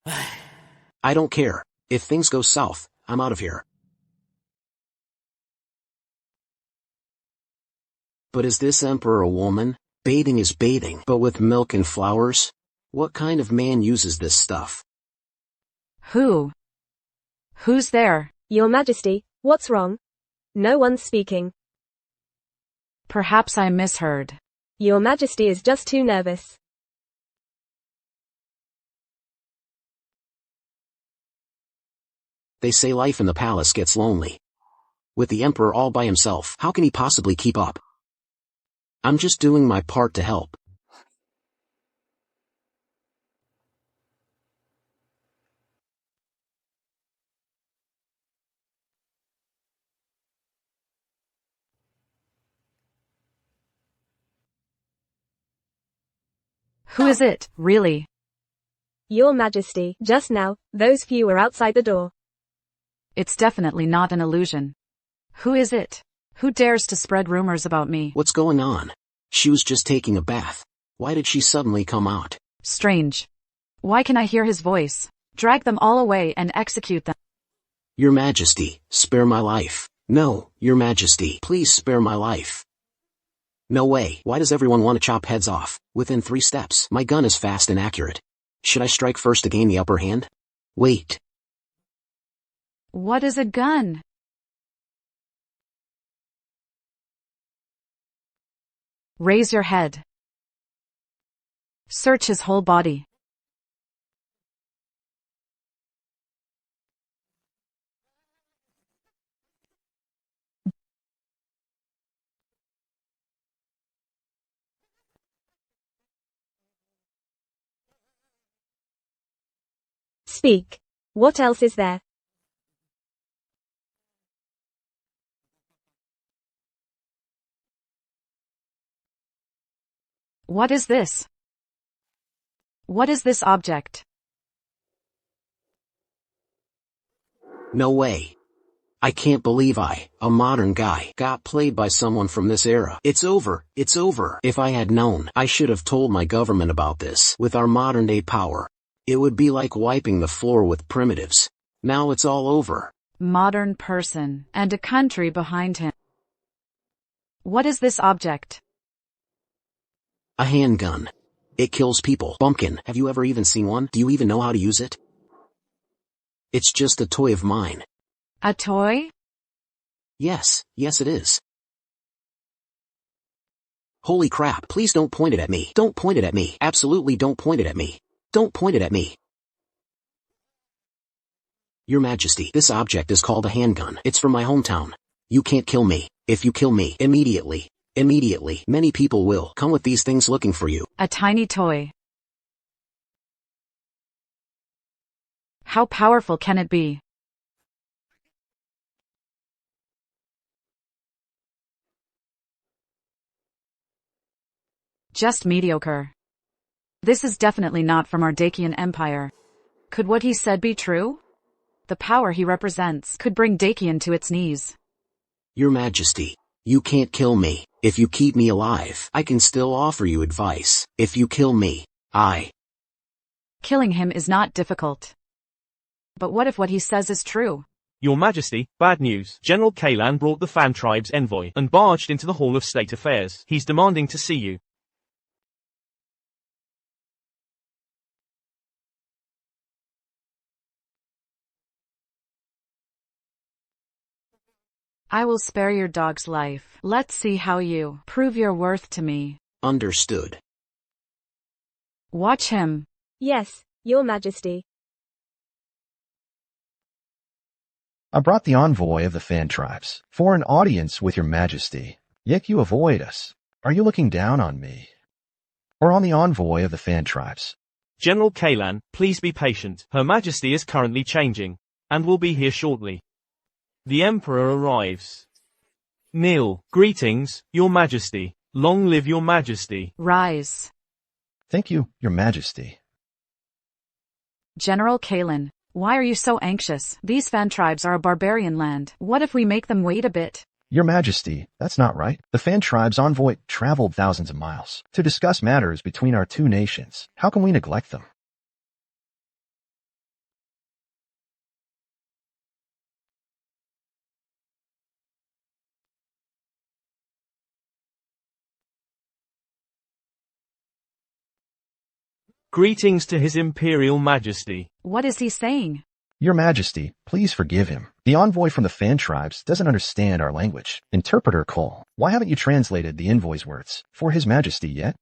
I don't care. If things go south, I'm out of here. But is this emperor a woman? Bathing is bathing, but with milk and flowers? What kind of man uses this stuff? Who's there? Your Majesty, what's wrong? No one's speaking. Perhaps I misheard. Your Majesty is just too nervous. They say life in the palace gets lonely. With the emperor all by himself, how can he possibly keep up? I'm just doing my part to help. Who is it, really? Your Majesty, just now, those few were outside the door. It's definitely not an illusion. Who is it? Who dares to spread rumors about me? What's going on? She was just taking a bath. Why did she suddenly come out? Strange. Why can I hear his voice? Drag them all away and execute them. Your Majesty, spare my life. No, Your Majesty, please spare my life. No way. Why does everyone want to chop heads off? Within 3 steps. My gun is fast and accurate. Should I strike first to gain the upper hand? Wait. What is a gun? Raise your head. Search his whole body. Speak. What else is there? What is this? What is this object? No way. I can't believe a modern guy, got played by someone from this era. It's over. It's over. If I had known, I should have told my government about this. With our modern day power, it would be like wiping the floor with primitives. Now it's all over. Modern person, and a country behind him. What is this object? A handgun. It kills people. Bumpkin, have you ever even seen one? Do you even know how to use it? It's just a toy of mine. A toy? Yes it is. Holy crap, please don't point it at me. Don't point it at me. Absolutely don't point it at me. Don't point it at me. Your Majesty, this object is called a handgun. It's from my hometown. You can't kill me. If you kill me, immediately, many people will come with these things looking for you. A tiny toy. How powerful can it be? Just mediocre. This is definitely not from our Dacian Empire. Could what he said be true? The power he represents could bring Dacian to its knees. Your Majesty, you can't kill me. If you keep me alive, I can still offer you advice. If you kill me, Killing him is not difficult. But what if what he says is true? Your Majesty, bad news. General Kalan brought the Fan Tribe's envoy and barged into the Hall of State Affairs. He's demanding to see you. I will spare your dog's life. Let's see how you prove your worth to me. understood. Watch him. Yes, Your Majesty. I brought the envoy of the Fan Tribes for an audience with Your Majesty. Yet you avoid us. Are you looking down on me? Or on the envoy of the Fan Tribes? General Kalan, please be patient. Her Majesty is currently changing, and will be here shortly. The Emperor arrives. Kneel. Greetings, Your Majesty. Long live Your Majesty. Rise. Thank you, Your Majesty. General Kalan, why are you so anxious? These Fan Tribes are a barbarian land. What if we make them wait a bit? Your Majesty, that's not right. The Fan Tribe's envoy traveled thousands of miles to discuss matters between our two nations. How can we neglect them? Greetings to His Imperial Majesty. What is he saying? Your Majesty, please forgive him. The envoy from the Fan tribes doesn't understand our language. Interpreter Cole, why haven't you translated the envoy's words for His Majesty yet?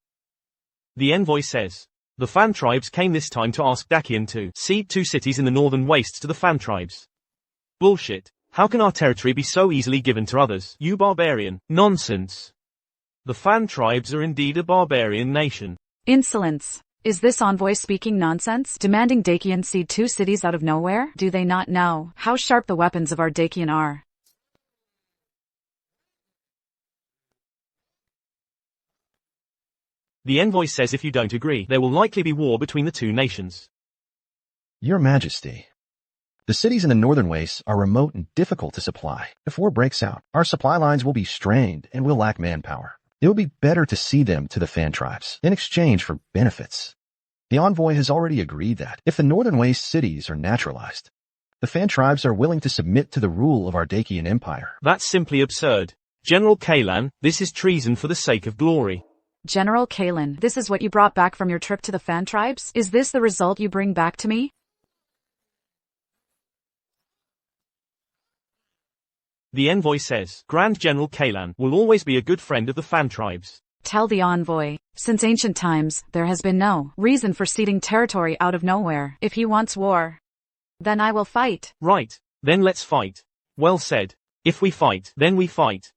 The envoy says, the Fan tribes came this time to ask Dacian to cede 2 cities in the northern wastes to the Fan tribes. Bullshit. How can our territory be so easily given to others? You barbarian. Nonsense. The Fan tribes are indeed a barbarian nation. Insolence. Is this envoy speaking nonsense? Demanding Dacian cede 2 cities out of nowhere? Do they not know how sharp the weapons of our Dacian are? The envoy says if you don't agree, there will likely be war between the 2 nations. Your Majesty, the cities in the northern wastes are remote and difficult to supply. If war breaks out, our supply lines will be strained and will lack manpower. It would be better to cede them to the Fan tribes in exchange for benefits. The envoy has already agreed that if the northern waste cities are naturalized, the Fan tribes are willing to submit to the rule of our Dacian Empire. That's simply absurd. General Kalan, this is treason for the sake of glory. General Kalan, this is what you brought back from your trip to the Fan tribes? Is this the result you bring back to me? The envoy says, Grand General Kalan will always be a good friend of the Fan tribes. Tell the envoy, since ancient times, there has been no reason for ceding territory out of nowhere. If he wants war, then I will fight. Right, then let's fight. Well said. If we fight, then we fight.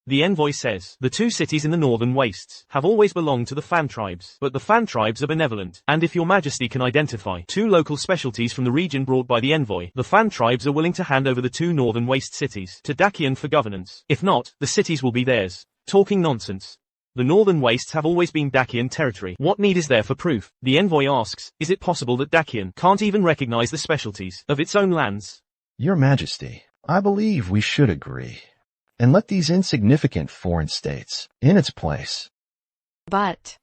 The envoy says, the 2 cities in the northern wastes have always belonged to the Fan tribes, but the Fan tribes are benevolent, and if your Majesty can identify 2 local specialties from the region brought by the envoy, the Fan tribes are willing to hand over the 2 northern waste cities to Dacian for governance. If not, the cities will be theirs. Talking nonsense. The northern wastes have always been Dacian territory. What need is there for proof? The envoy asks, is it possible that Dacian can't even recognize the specialties of its own lands? Your Majesty, I believe we should agree and let these insignificant foreign states in its place. But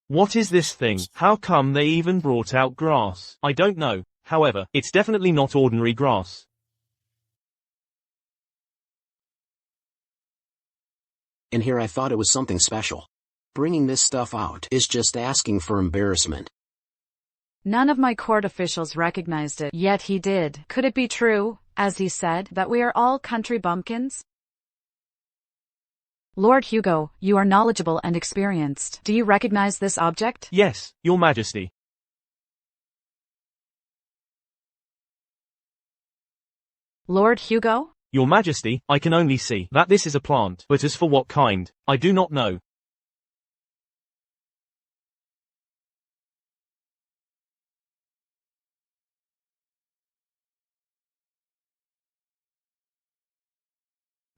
what is this thing? How come they even brought out grass? I don't know. However, it's definitely not ordinary grass. And here I thought it was something special. Bringing this stuff out is just asking for embarrassment. none of my court officials recognized it, yet he did. Could it be true, as he said, that we are all country bumpkins? Lord Hugo, you are knowledgeable and experienced. Do you recognize this object? Yes, Your Majesty. Lord Hugo? Your Majesty, I can only see that this is a plant, but as for what kind, I do not know.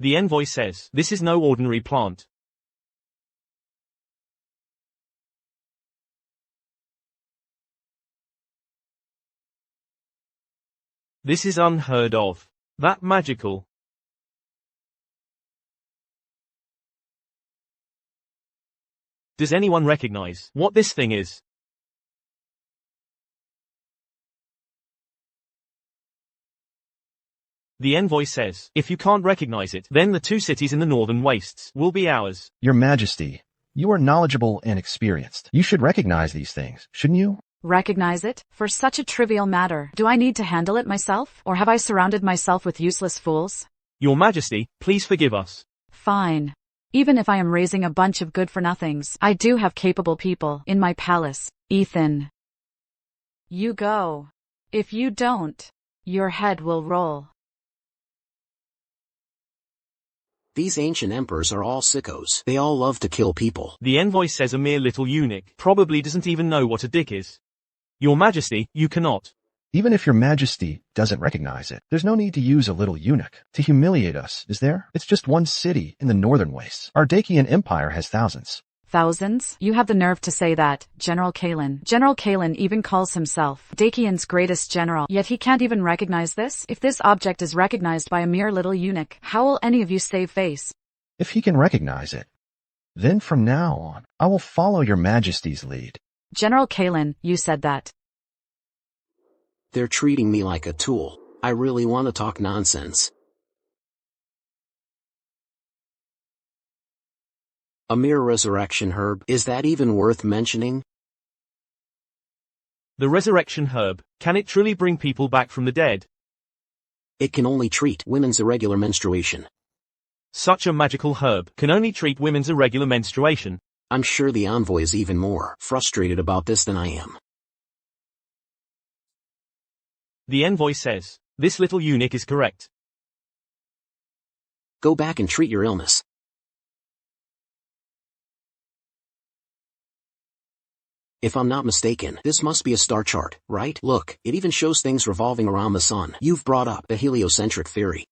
The envoy says, this is no ordinary plant. This is unheard of. That magical. Does anyone recognize what this thing is? The envoy says, if you can't recognize it, then the 2 cities in the northern wastes will be ours. Your Majesty, you are knowledgeable and experienced. You should recognize these things, shouldn't you? Recognize it? For such a trivial matter, do I need to handle it myself? Or have I surrounded myself with useless fools? Your Majesty, please forgive us. Fine. Even if I am raising a bunch of good-for-nothings, I do have capable people in my palace. Ethan. You go. If you don't, your head will roll. These ancient emperors are all sickos. They all love to kill people. The envoy says a mere little eunuch probably doesn't even know what a dick is. Your Majesty, you cannot. Even if your Majesty doesn't recognize it, there's no need to use a little eunuch to humiliate us, is there? It's just one city in the northern wastes. Our Dacian Empire has thousands. Thousands? You have the nerve to say that, General Kalen. General Kalen even calls himself Dakian's greatest general, yet he can't even recognize this? If this object is recognized by a mere little eunuch, how will any of you save face? If he can recognize it, then from now on, I will follow your majesty's lead. General Kalen, you said that. They're treating me like a tool. I really want to talk nonsense. A mere resurrection herb, is that even worth mentioning? The resurrection herb, can it truly bring people back from the dead? It can only treat women's irregular menstruation. Such a magical herb can only treat women's irregular menstruation. I'm sure the envoy is even more frustrated about this than I am. The envoy says, this little eunuch is correct. Go back and treat your illness. If I'm not mistaken, this must be a star chart, right? Look, it even shows things revolving around the sun. You've brought up the heliocentric theory.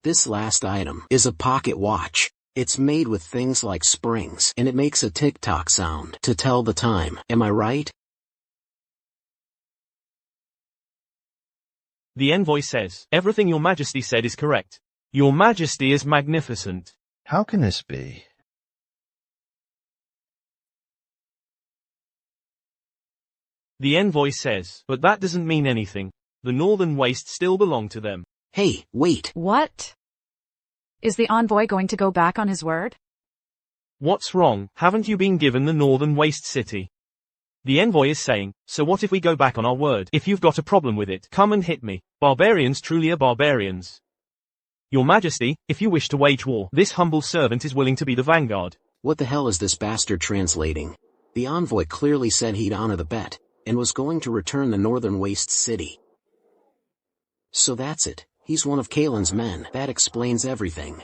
This last item is a pocket watch. It's made with things like springs, and it makes a tick-tock sound to tell the time. Am I right? The envoy says, everything your majesty said is correct. Your majesty is magnificent. How can this be? The envoy says, but that doesn't mean anything. The northern wastes still belong to them. Hey, wait. What? Is the envoy going to go back on his word? What's wrong? Haven't you been given the northern waste city? The envoy is saying, so what if we go back on our word? If you've got a problem with it, come and hit me. Barbarians truly are barbarians. Your majesty, if you wish to wage war, this humble servant is willing to be the vanguard. What the hell is this bastard translating? The envoy clearly said he'd honor the bet, and was going to return the northern waste city. So that's it. He's one of Kalen's men. That explains everything.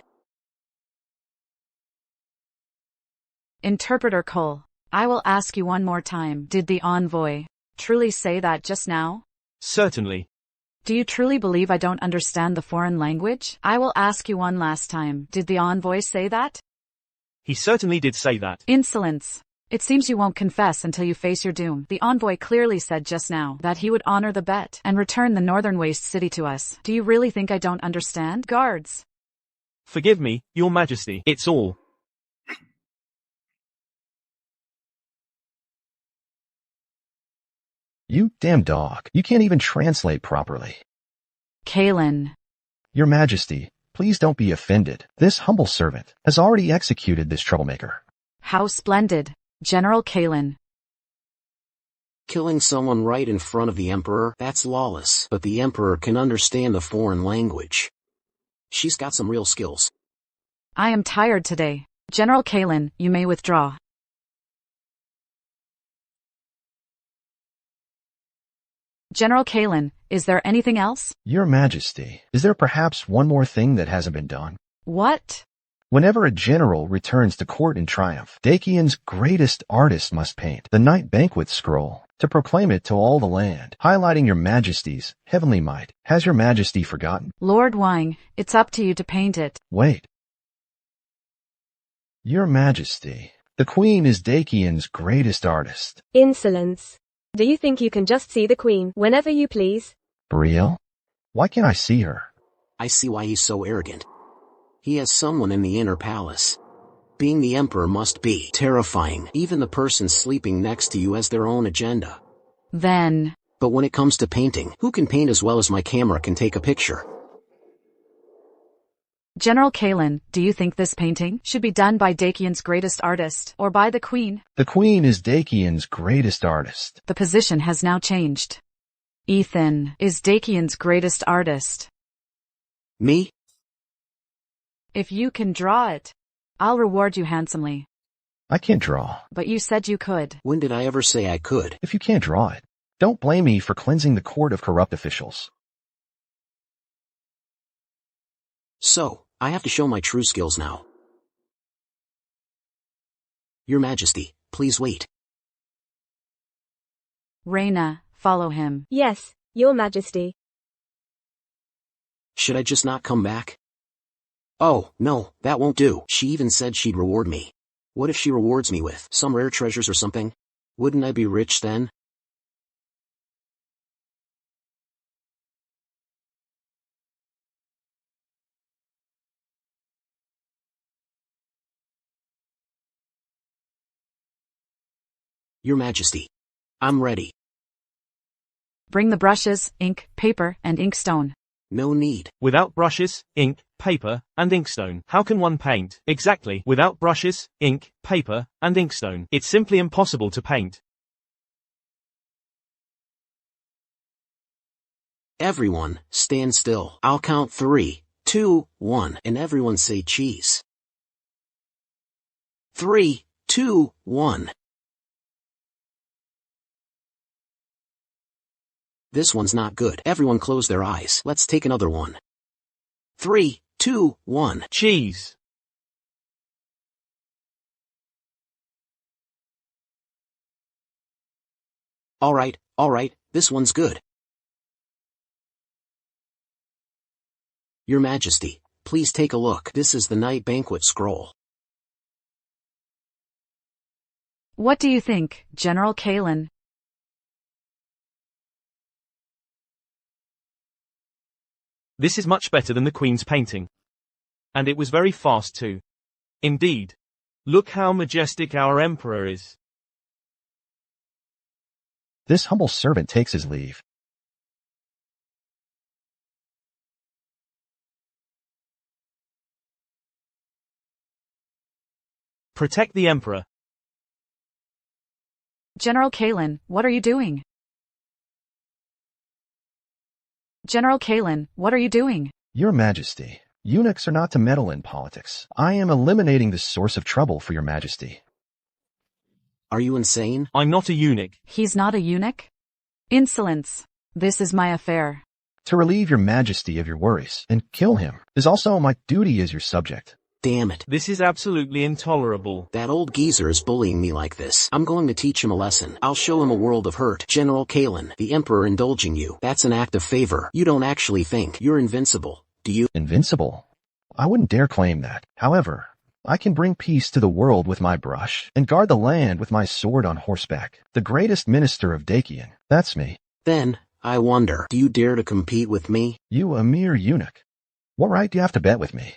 Interpreter Cole, I will ask you one more time. Did the envoy truly say that just now? Certainly. Do you truly believe I don't understand the foreign language? I will ask you one last time. Did the envoy say that? He certainly did say that. Insolence. It seems you won't confess until you face your doom. The envoy clearly said just now that he would honor the bet and return the northern waste city to us. Do you really think I don't understand? Guards. Forgive me, your majesty. It's all. You damn dog. You can't even translate properly. Kalen. Your majesty, please don't be offended. This humble servant has already executed this troublemaker. How splendid. General Kalen. Killing someone right in front of the emperor, that's lawless. But the emperor can understand the foreign language. She's got some real skills. I am tired today. General Kalen, you may withdraw. General Kalen, is there anything else? Your majesty, is there perhaps one more thing that hasn't been done? What? Whenever a general returns to court in triumph, Dakian's greatest artist must paint the night banquet scroll to proclaim it to all the land, highlighting your majesty's heavenly might. Has your majesty forgotten? Lord Wang, it's up to you to paint it. Wait. Your majesty, the queen is Dakian's greatest artist. Insolence. Do you think you can just see the queen whenever you please? Brielle? Why can't I see her? I see why he's so arrogant. He has someone in the inner palace. Being the emperor must be terrifying. Even the person sleeping next to you has their own agenda. Then. But when it comes to painting, who can paint as well as my camera can take a picture? General Kalen, do you think this painting should be done by Dakian's greatest artist, or by the queen? The queen is Dakian's greatest artist. The position has now changed. Ethan is Dakian's greatest artist. Me? If you can draw it, I'll reward you handsomely. I can't draw. But you said you could. When did I ever say I could? If you can't draw it, don't blame me for cleansing the court of corrupt officials. So, I have to show my true skills now. Your Majesty, please wait. Reina, follow him. Yes, Your Majesty. Should I just not come back? Oh, no, that won't do. She even said she'd reward me. What if she rewards me with some rare treasures or something? Wouldn't I be rich then? Your Majesty. I'm ready. Bring the brushes, ink, paper, and inkstone. No need. Without brushes, ink, paper, and inkstone, how can one paint? Exactly. Without brushes, ink, paper, and inkstone, it's simply impossible to paint. Everyone, stand still. I'll count 3, 2, 1, and everyone say cheese. 3, 2, 1. This one's not good. Everyone close their eyes. Let's take another one. 3, 2, 1. Cheese. Alright, this one's good. Your Majesty, please take a look. This is the night banquet scroll. What do you think, General Kalen? This is much better than the Queen's painting. And it was very fast too. Indeed. Look how majestic our Emperor is. This humble servant takes his leave. Protect the Emperor. General Kalen, what are you doing? General Kalen, what are you doing? Your Majesty, eunuchs are not to meddle in politics. I am eliminating this source of trouble for your Majesty. Are you insane? I'm not a eunuch. He's not a eunuch? Insolence. This is my affair. To relieve your Majesty of your worries and kill him is also my duty as your subject. Damn it. This is absolutely intolerable. That old geezer is bullying me like this. I'm going to teach him a lesson. I'll show him a world of hurt. General Kalen, the Emperor indulging you. That's an act of favor. You don't actually think you're invincible, do you? Invincible? I wouldn't dare claim that. However, I can bring peace to the world with my brush and guard the land with my sword on horseback. The greatest minister of Dakian. That's me. Then, I wonder, do you dare to compete with me? You a mere eunuch. What right do you have to bet with me?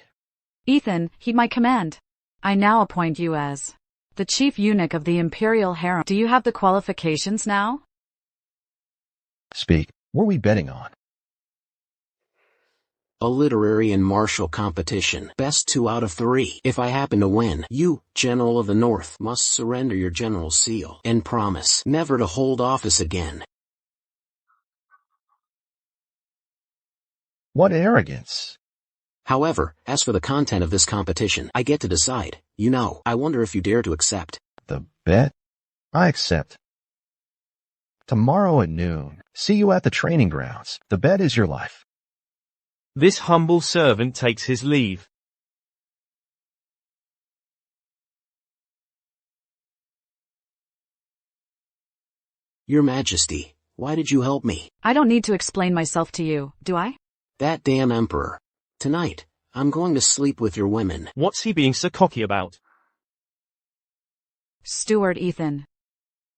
Ethan, heed my command. I now appoint you as the chief eunuch of the Imperial Harem. Do you have the qualifications now? Speak. What are we betting on? A literary and martial competition. Best 2 out of 3. If I happen to win, you, General of the North, must surrender your general's seal and promise never to hold office again. What arrogance! However, as for the content of this competition, I get to decide. You know, I wonder if you dare to accept. The bet? I accept. Tomorrow at noon. See you at the training grounds. The bet is your life. This humble servant takes his leave. Your Majesty, why did you help me? I don't need to explain myself to you, do I? That damn Emperor. Tonight, I'm going to sleep with your women. What's he being so cocky about? Steward Ethan.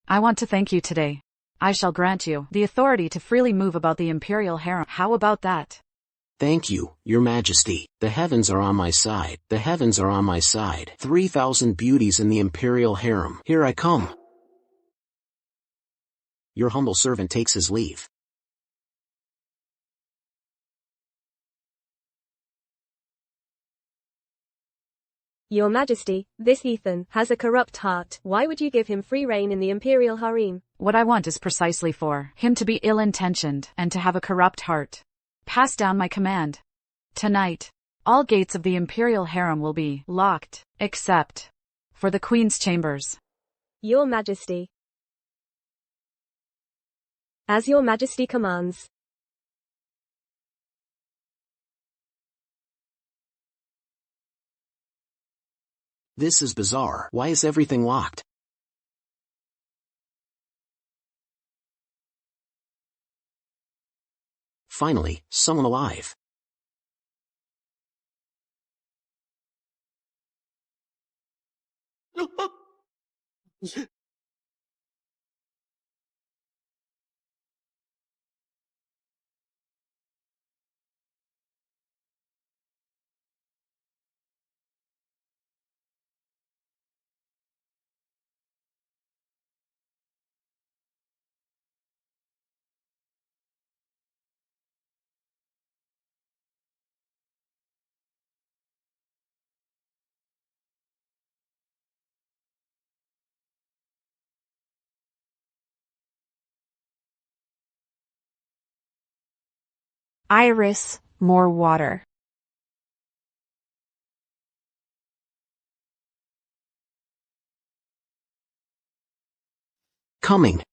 I want to thank you today. I shall grant you the authority to freely move about the Imperial Harem. How about that? Thank you, Your Majesty. The heavens are on my side. The heavens are on my side. 3,000 beauties in the Imperial Harem. Here I come. Your humble servant takes his leave. Your Majesty, this Ethan has a corrupt heart. Why would you give him free reign in the Imperial Harem? What I want is precisely for him to be ill-intentioned and to have a corrupt heart. Pass down my command. Tonight, all gates of the Imperial Harem will be locked, except for the Queen's chambers. Your Majesty. As Your Majesty commands. This is bizarre. Why is everything locked? Finally, someone alive. Iris, more water. Coming.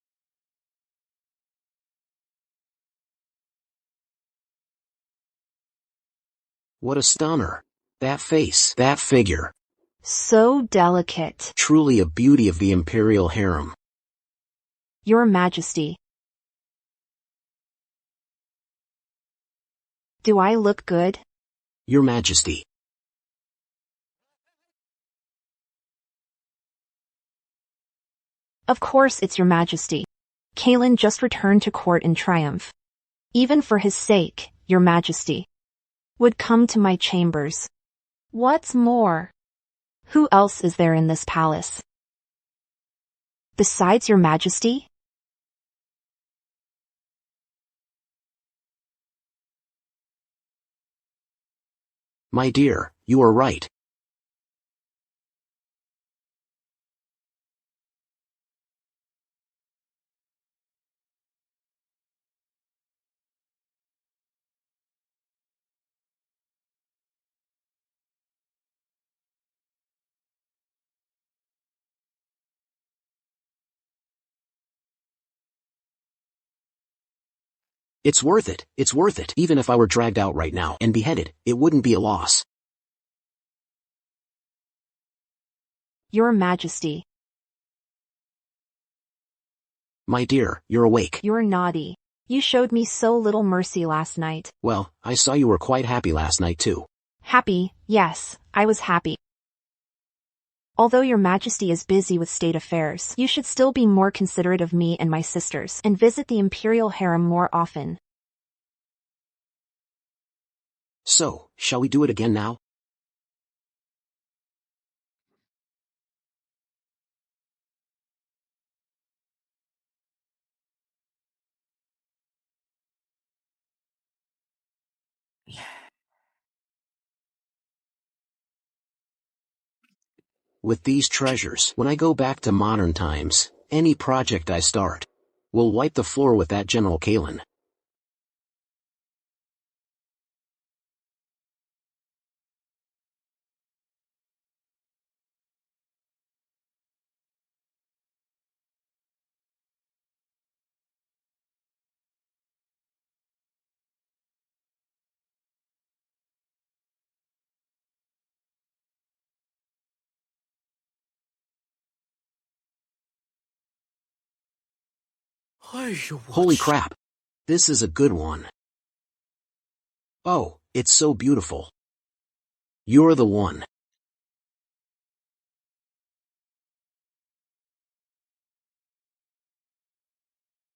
What a stunner. That face, that figure. So delicate. Truly a beauty of the imperial harem. Your Majesty. Do I look good? Your Majesty. Of course it's Your Majesty. Kalen just returned to court in triumph. Even for his sake, Your Majesty would come to my chambers. What's more, who else is there in this palace besides Your Majesty? My dear, you are right. It's worth it, it's worth it. Even if I were dragged out right now and beheaded, it wouldn't be a loss. Your Majesty. My dear, you're awake. You're naughty. You showed me so little mercy last night. Well, I saw you were quite happy last night too. Happy, yes, I was happy. Although Your Majesty is busy with state affairs, you should still be more considerate of me and my sisters, and visit the imperial harem more often. So, shall we do it again now? With these treasures, when I go back to modern times, any project I start will wipe the floor with that General Kalen. Holy crap! This is a good one. Oh, it's so beautiful. You're the one.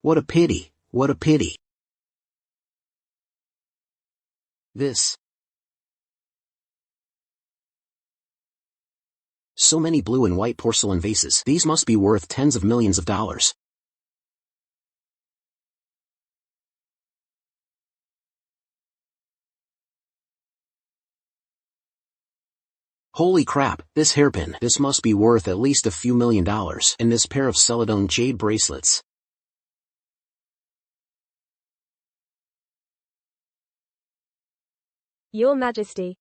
What a pity, what a pity. This. So many blue and white porcelain vases. These must be worth tens of millions of dollars. Holy crap, this hairpin. This must be worth at least a few $1,000,000. And this pair of Celadon jade bracelets. Your Majesty.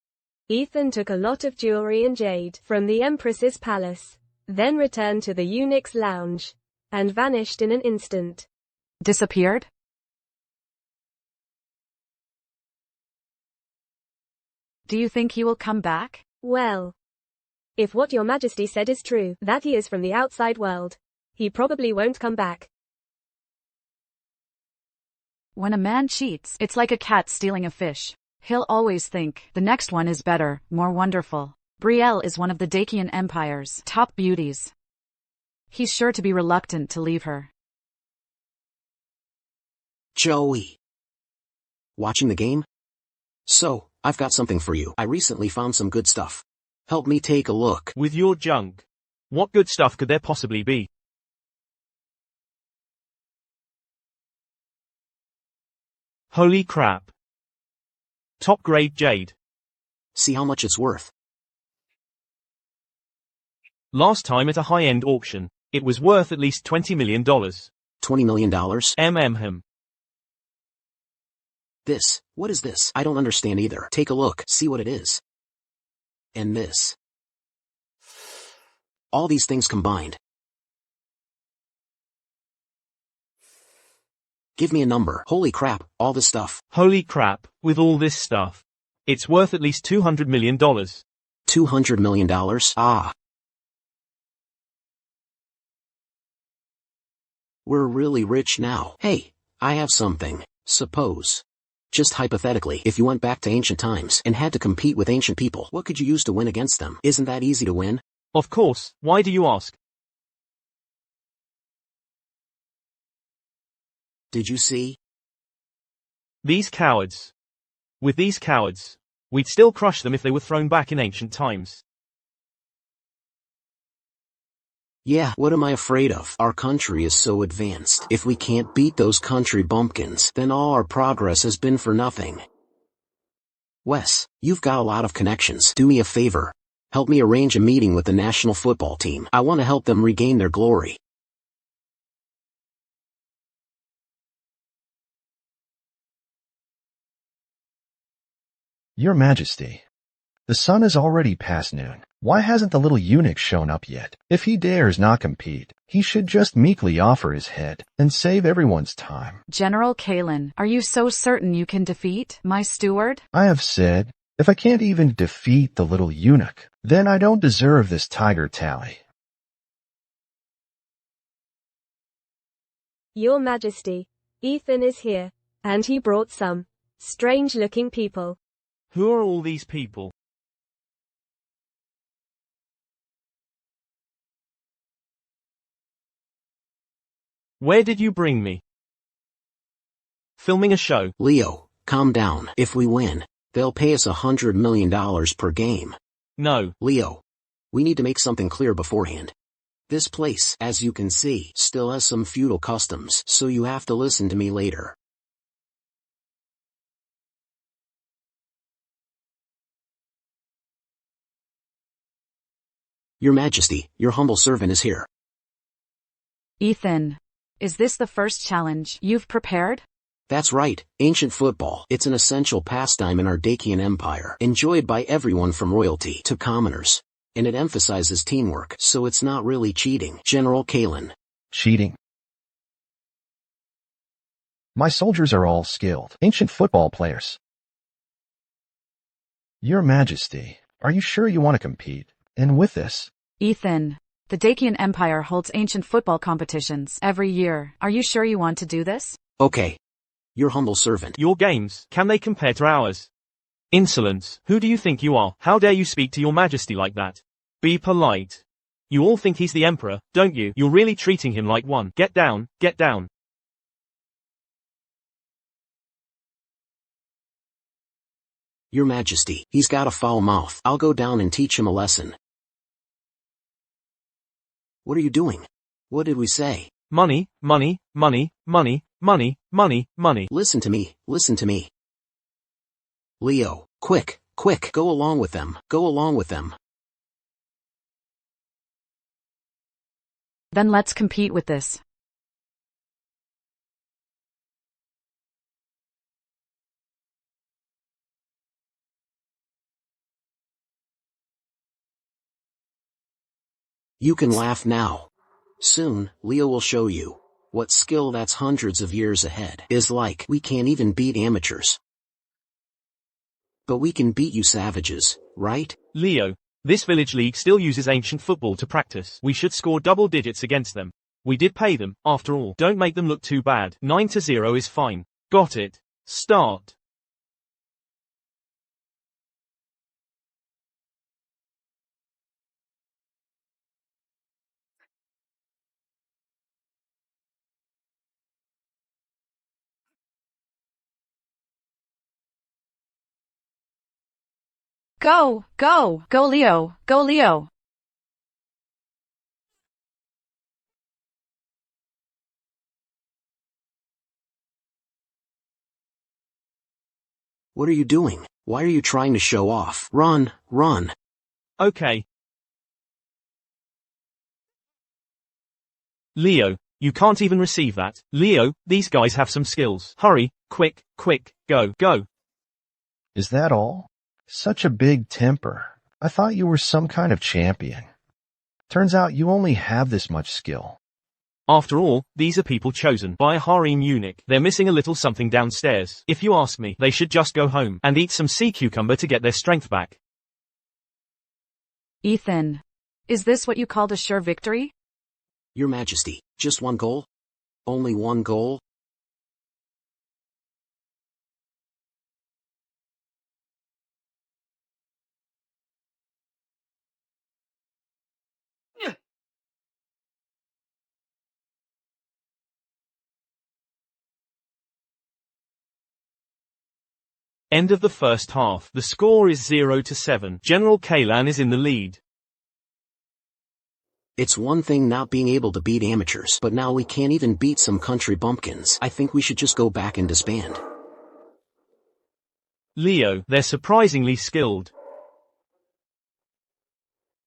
Ethan took a lot of jewelry and jade from the Empress's palace, then returned to the eunuch's lounge, and vanished in an instant. Disappeared? Do you think he will come back? Well, if what Your Majesty said is true, that he is from the outside world, he probably won't come back. When a man cheats, it's like a cat stealing a fish. He'll always think, the next one is better, more wonderful. Brielle is one of the Dacian Empire's top beauties. He's sure to be reluctant to leave her. Joey. Watching the game? So, I've got something for you. I recently found some good stuff. Help me take a look. With your junk. What good stuff could there possibly be? Holy crap. Top grade jade. See how much it's worth. Last time at a high-end auction, it was worth at least $20 million. $20 million? Him. This, what is this? I don't understand either. Take a look, see what it is. And this. All these things combined. Give me a number. Holy crap, all this stuff. Holy crap, with all this stuff. It's worth at least $200 million. $200 million? Ah. We're really rich now. Hey, I have something. Suppose. Just hypothetically, if you went back to ancient times and had to compete with ancient people, what could you use to win against them? Isn't that easy to win? Of course, why do you ask? Did you see? These cowards. With these cowards, we'd still crush them if they were thrown back in ancient times. Yeah, what am I afraid of? Our country is so advanced. If we can't beat those country bumpkins, then all our progress has been for nothing. Wes, you've got a lot of connections. Do me a favor. Help me arrange a meeting with the national football team. I want to help them regain their glory. Your Majesty, the sun is already past noon. Why hasn't the little eunuch shown up yet? If he dares not compete, he should just meekly offer his head and save everyone's time. General Kalen, are you so certain you can defeat my steward? I have said, if I can't even defeat the little eunuch, then I don't deserve this tiger tally. Your Majesty, Ethan is here, and he brought some strange-looking people. Who are all these people? Where did you bring me? Filming a show. Leo, calm down. If we win, they'll pay us $100 million per game. No. Leo, we need to make something clear beforehand. This place, as you can see, still has some feudal customs, so you have to listen to me later. Your Majesty, your humble servant is here. Ethan, is this the first challenge you've prepared? That's right, ancient football. It's an essential pastime in our Dacian Empire, enjoyed by everyone from royalty to commoners. And it emphasizes teamwork, so it's not really cheating. General Kalen. Cheating. My soldiers are all skilled, ancient football players. Your Majesty, are you sure you want to compete? And with this? Ethan, the Dacian Empire holds ancient football competitions every year. Are you sure you want to do this? Okay. Your humble servant. Your games, can they compare to ours? Insolence, who do you think you are? How dare you speak to your Majesty like that? Be polite. You all think he's the Emperor, don't you? You're really treating him like one. Get down, get down. Your Majesty, he's got a foul mouth. I'll go down and teach him a lesson. What are you doing? What did we say? Money, money, money, money, money, money, money. Listen to me, listen to me. Leo, quick, quick, go along with them, go along with them. Then let's compete with this. You can laugh now. Soon, Leo will show you what skill that's hundreds of years ahead is like. We can't even beat amateurs. But we can beat you savages, right? Leo, this village league still uses ancient football to practice. We should score double digits against them. We did pay them, after all. Don't make them look too bad. 9-0 is fine. Got it. Start. Go, go, go Leo, go Leo. What are you doing? Why are you trying to show off? Run, run. Okay. Leo, you can't even receive that. Leo, these guys have some skills. Hurry, quick, quick, go, go. Is that all? Such a big temper. I thought you were some kind of champion. Turns out you only have this much skill. After all, these are people chosen by a harem eunuch. They're missing a little something downstairs. If you ask me, they should just go home and eat some sea cucumber to get their strength back. Ethan, is this what you called a sure victory? Your Majesty, just one goal? Only one goal? End of the first half. The score is 0-7. General Kalan is in the lead. It's one thing not being able to beat amateurs, but now we can't even beat some country bumpkins. I think we should just go back and disband. Leo, they're surprisingly skilled.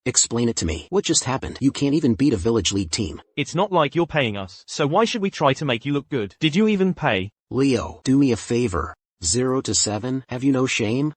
Explain it to me. What just happened? You can't even beat a village league team. It's not like you're paying us, so why should we try to make you look good? Did you even pay? Leo, do me a favor. 0-7? Have you no shame?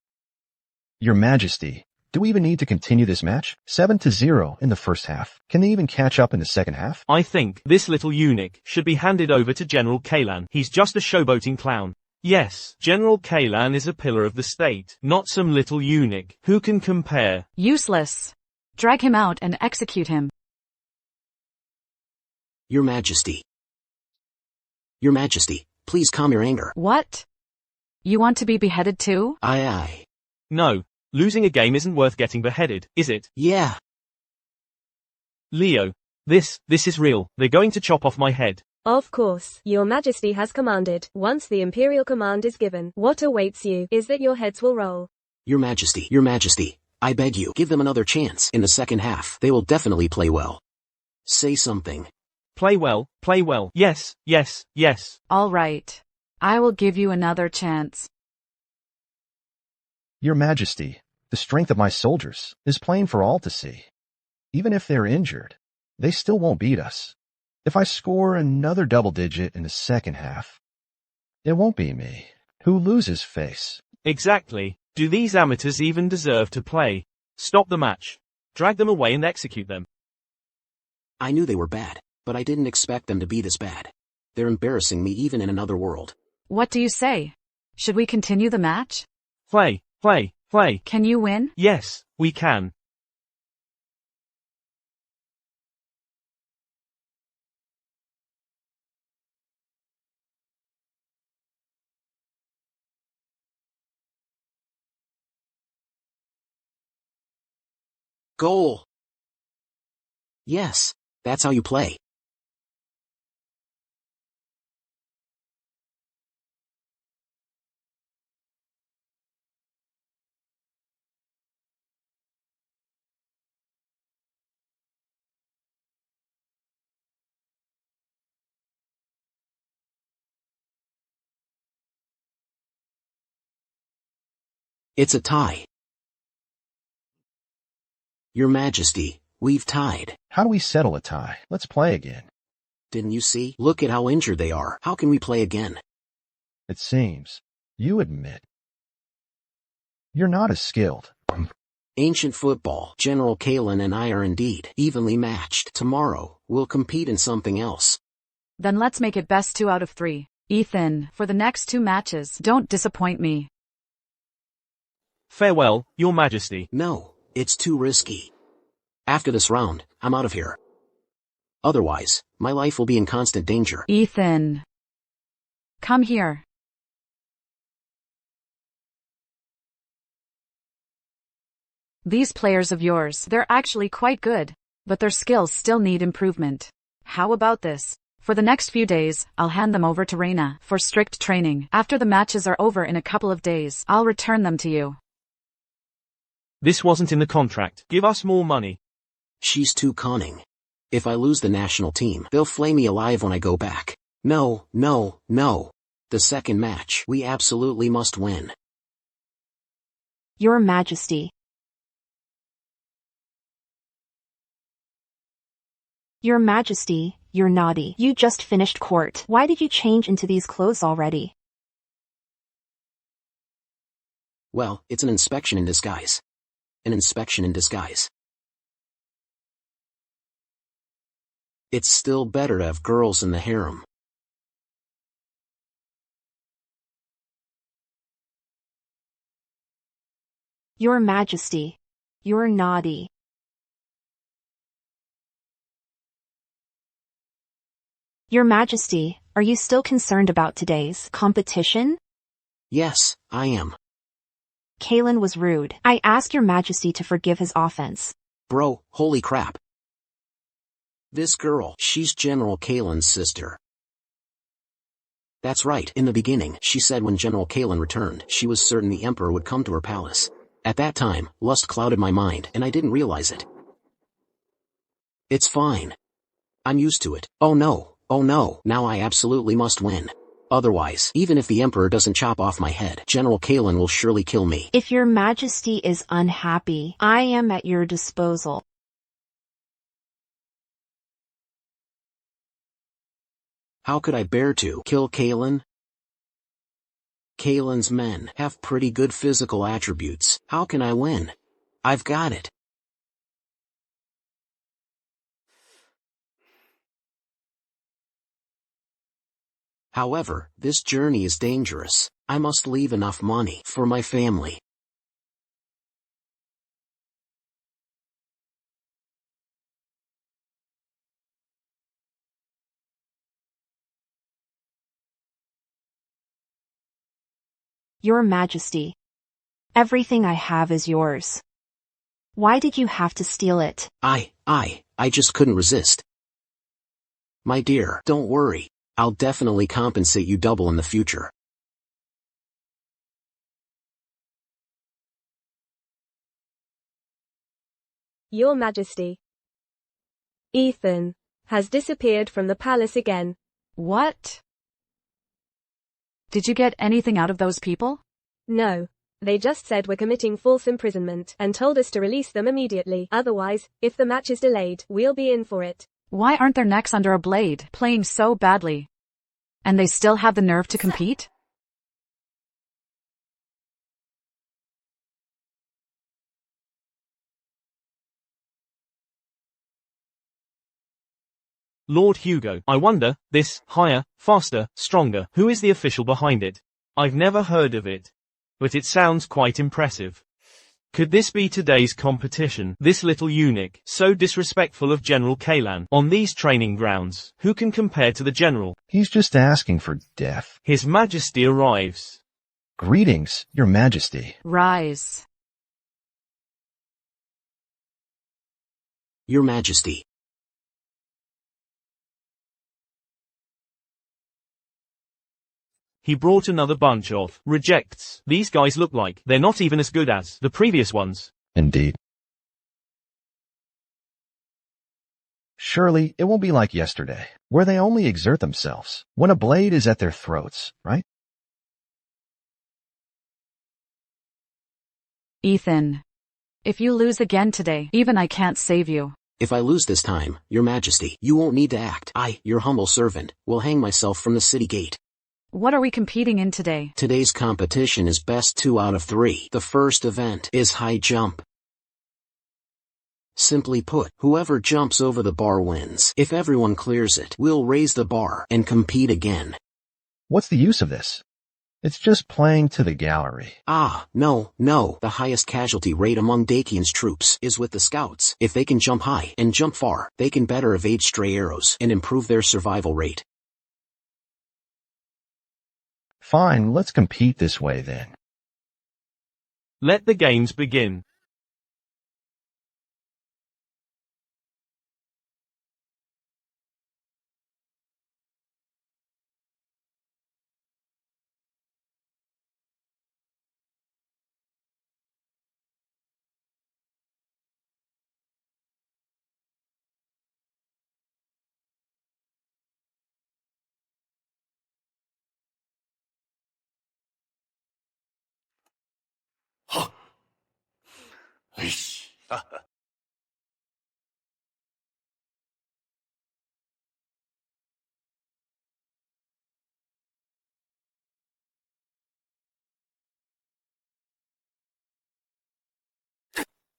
Your Majesty, do we even need to continue this match? 7-0 in the first half. Can they even catch up in the second half? I think this little eunuch should be handed over to General Kalan. He's just a showboating clown. Yes, General Kalan is a pillar of the state, not some little eunuch. Who can compare? Useless. Drag him out and execute him. Your Majesty. Your Majesty, please calm your anger. What? You want to be beheaded too? Aye. No, losing a game isn't worth getting beheaded, is it? Yeah. Leo, this is real. They're going to chop off my head. Of course, Your Majesty has commanded. Once the imperial command is given, what awaits you is that your heads will roll. Your Majesty, I beg you, give them another chance. In the second half, they will definitely play well. Say something. Play well, play well. Yes, yes, yes. All right. I will give you another chance. Your Majesty, the strength of my soldiers is plain for all to see. Even if they're injured, they still won't beat us. If I score another double digit in the second half, it won't be me who loses face. Exactly. Do these amateurs even deserve to play? Stop the match. Drag them away and execute them. I knew they were bad, but I didn't expect them to be this bad. They're embarrassing me even in another world. What do you say? Should we continue the match? Play, play, play. Can you win? Yes, we can. Goal! Yes, that's how you play. It's a tie. Your Majesty, we've tied. How do we settle a tie? Let's play again. Didn't you see? Look at how injured they are. How can we play again? It seems you admit you're not as skilled. Ancient football, General Kalan and I are indeed evenly matched. Tomorrow, we'll compete in something else. Then let's make it best 2 out of 3. Ethan, for the next 2 matches, don't disappoint me. Farewell, Your Majesty. No, it's too risky. After this round, I'm out of here. Otherwise, my life will be in constant danger. Ethan. Come here. These players of yours, they're actually quite good, but their skills still need improvement. How about this? For the next few days, I'll hand them over to Reina for strict training. After the matches are over in a couple of days, I'll return them to you. This wasn't in the contract. Give us more money. She's too cunning. If I lose the national team, they'll flay me alive when I go back. No, no, no. The second match, we absolutely must win. Your Majesty. Your Majesty, you're naughty. You just finished court. Why did you change into these clothes already? Well, it's an inspection in disguise. An inspection in disguise. It's still better to have girls in the harem. Your Majesty, you're naughty. Your Majesty, are you still concerned about today's competition? Yes, I am. Kalen was rude. I ask your Majesty to forgive his offense. Bro, holy crap. This girl, she's General Kalen's sister. That's right, in the beginning, she said when General Kalen returned, she was certain the Emperor would come to her palace. At that time, lust clouded my mind, and I didn't realize it. It's fine. I'm used to it. Oh no, now I absolutely must win. Otherwise, even if the Emperor doesn't chop off my head, General Kalen will surely kill me. If your Majesty is unhappy, I am at your disposal. How could I bear to kill Kalen? Kalen's men have pretty good physical attributes. How can I win? I've got it. However, this journey is dangerous. I must leave enough money for my family. Your Majesty, everything I have is yours. Why did you have to steal it? I just couldn't resist. My dear, don't worry. I'll definitely compensate you double in the future. Your Majesty. Ethan has disappeared from the palace again. What? Did you get anything out of those people? No. They just said we're committing false imprisonment and told us to release them immediately. Otherwise, if the match is delayed, we'll be in for it. Why aren't their necks under a blade, playing so badly? And they still have the nerve to compete? Lord Hugo, I wonder, this, higher, faster, stronger, who is the official behind it? I've never heard of it. But it sounds quite impressive. Could this be today's competition? This little eunuch, so disrespectful of General Kalen, on these training grounds, who can compare to the general? He's just asking for death. His Majesty arrives. Greetings, Your Majesty. Rise. Your Majesty. He brought another bunch of rejects. These guys look like they're not even as good as the previous ones. Indeed. Surely it won't be like yesterday, where they only exert themselves when a blade is at their throats, right? Ethan. If you lose again today, even I can't save you. If I lose this time, Your Majesty, you won't need to act. I, your humble servant, will hang myself from the city gate. What are we competing in today? Today's competition is best 2 out of 3. The first event is high jump. Simply put, whoever jumps over the bar wins. If everyone clears it, we'll raise the bar and compete again. What's the use of this? It's just playing to the gallery. No. The highest casualty rate among Dakian's troops is with the scouts. If they can jump high and jump far, they can better evade stray arrows and improve their survival rate. Fine, let's compete this way then. Let the games begin.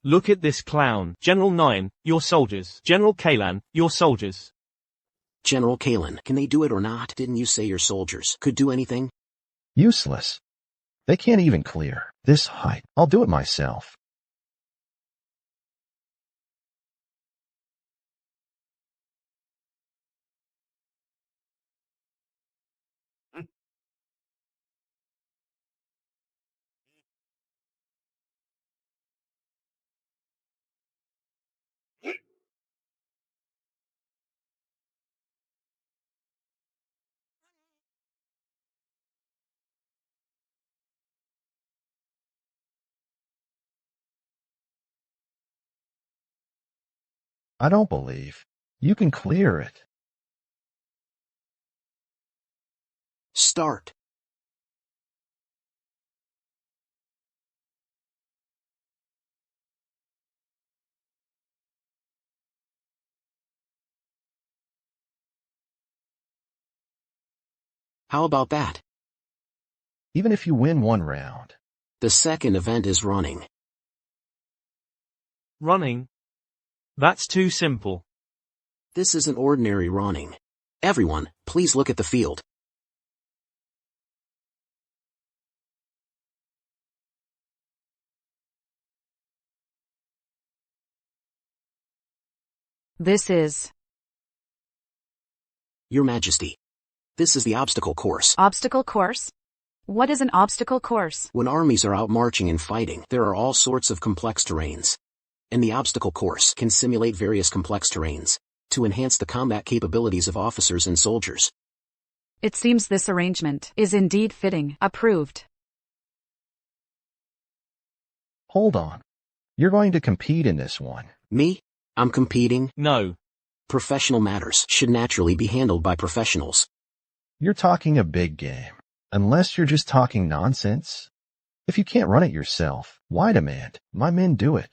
Look at this clown. General 9, your soldiers. General Kalan, your soldiers. General Kalan, can they do it or not? Didn't you say your soldiers could do anything? Useless. They can't even clear this height. I'll do it myself. I don't believe you can clear it. Start. How about that? Even if you win one round. The second event is running. Running? That's too simple. This isn't ordinary running. Everyone, please look at the field. This is Your Majesty. This is the obstacle course. obstacle course? What is an obstacle course? When armies are out marching and fighting, there are all sorts of complex terrains. And the obstacle course can simulate various complex terrains to enhance the combat capabilities of officers and soldiers. It seems this arrangement is indeed fitting. Approved. Hold on. You're going to compete in this one. Me? I'm competing? No. Professional matters should naturally be handled by professionals. You're talking a big game. Unless you're just talking nonsense. If you can't run it yourself, why demand my men do it?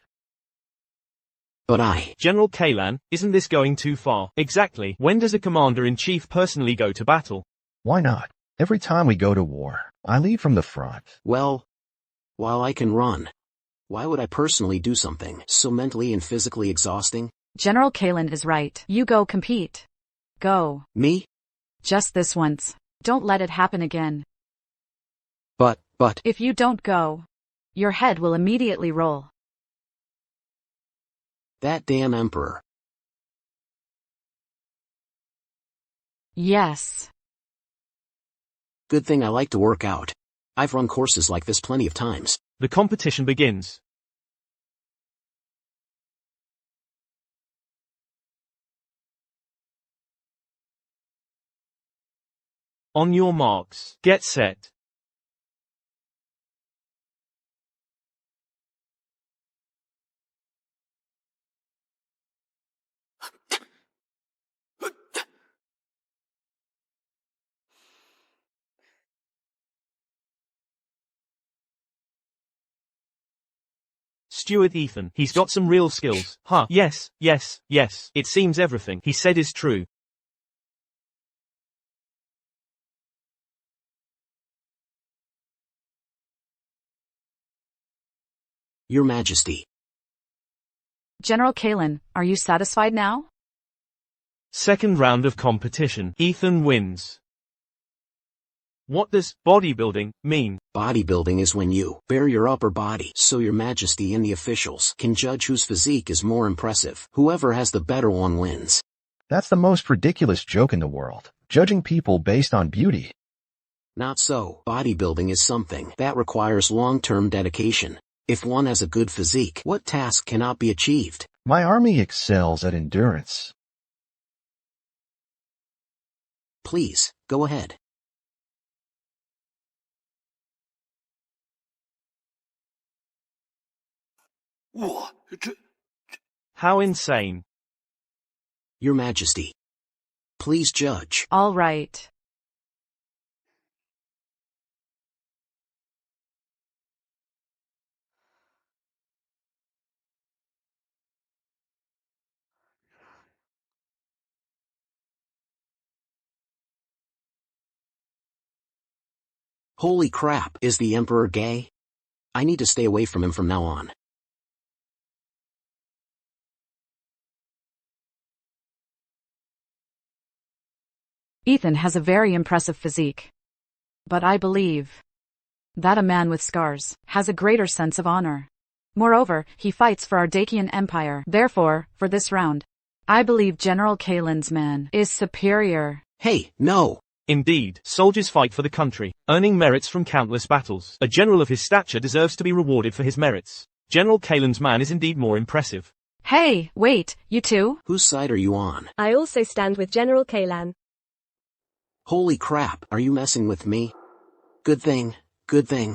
But I... General Kalan, isn't this going too far? Exactly. When does a commander-in-chief personally go to battle? Why not? Every time we go to war, I lead from the front. Well, while I can run, why would I personally do something so mentally and physically exhausting? General Kalan is right. You go compete. Go. Me? Just this once. Don't let it happen again. But... If you don't go, your head will immediately roll. That damn emperor. Yes. Good thing I like to work out. I've run courses like this plenty of times. The competition begins. On your marks, get set. Steward Ethan, he's got some real skills. Huh, yes. It seems everything he said is true. Your Majesty. General Kalan, are you satisfied now? Second round of competition. Ethan wins. What does bodybuilding mean? Bodybuilding is when you bare your upper body so your Majesty and the officials can judge whose physique is more impressive. Whoever has the better one wins. That's the most ridiculous joke in the world. Judging people based on beauty. Not so. Bodybuilding is something that requires long-term dedication. If one has a good physique, what task cannot be achieved? My army excels at endurance. Please, go ahead. How insane. Your Majesty. Please judge. All right. Holy crap, is the Emperor gay? I need to stay away from him from now on. Ethan has a very impressive physique. But I believe that a man with scars has a greater sense of honor. Moreover, he fights for our Dacian Empire. Therefore, for this round, I believe General Kalen's man is superior. Hey, no! Indeed, soldiers fight for the country, earning merits from countless battles. A general of his stature deserves to be rewarded for his merits. General Kalen's man is indeed more impressive. Hey, wait, you two? Whose side are you on? I also stand with General Kalen. Holy crap, are you messing with me? Good thing.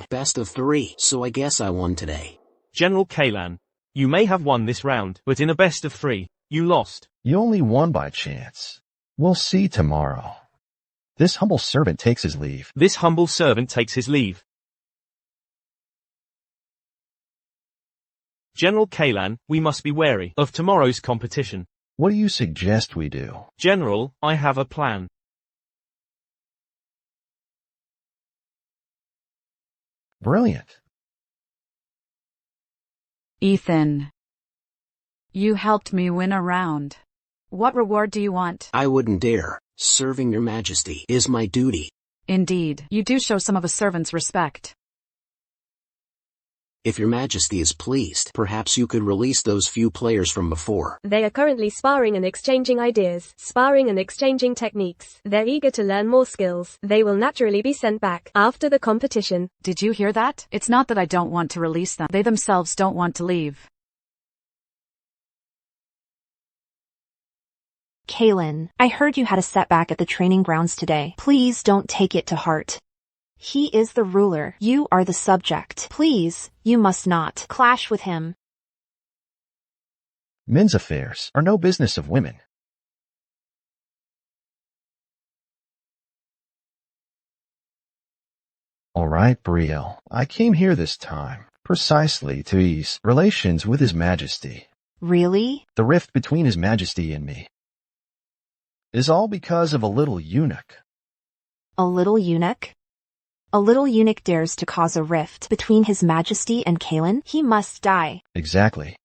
Best of 3, so I guess I won today. General Kalen, you may have won this round, but in a best of 3, you lost. You only won by chance. We'll see tomorrow. This humble servant takes his leave. This humble servant takes his leave. General Kalen, we must be wary of tomorrow's competition. What do you suggest we do? General, I have a plan. Brilliant. Ethan, you helped me win a round. What reward do you want? I wouldn't dare. Serving your majesty is my duty. Indeed, you do show some of a servant's respect. If your majesty is pleased, perhaps you could release those few players from before. They are currently sparring and exchanging ideas, sparring and exchanging techniques. They're eager to learn more skills. They will naturally be sent back after the competition. Did you hear that? It's not that I don't want to release them. They themselves don't want to leave. Kalen, I heard you had a setback at the training grounds today. Please don't take it to heart. He is the ruler. You are the subject. Please, you must not clash with him. Men's affairs are no business of women. All right, Brielle. I came here this time, precisely to ease relations with His Majesty. Really? The rift between His Majesty and me is all because of a little eunuch. A little eunuch? A little eunuch dares to cause a rift between His Majesty and Kalen? He must die. Exactly.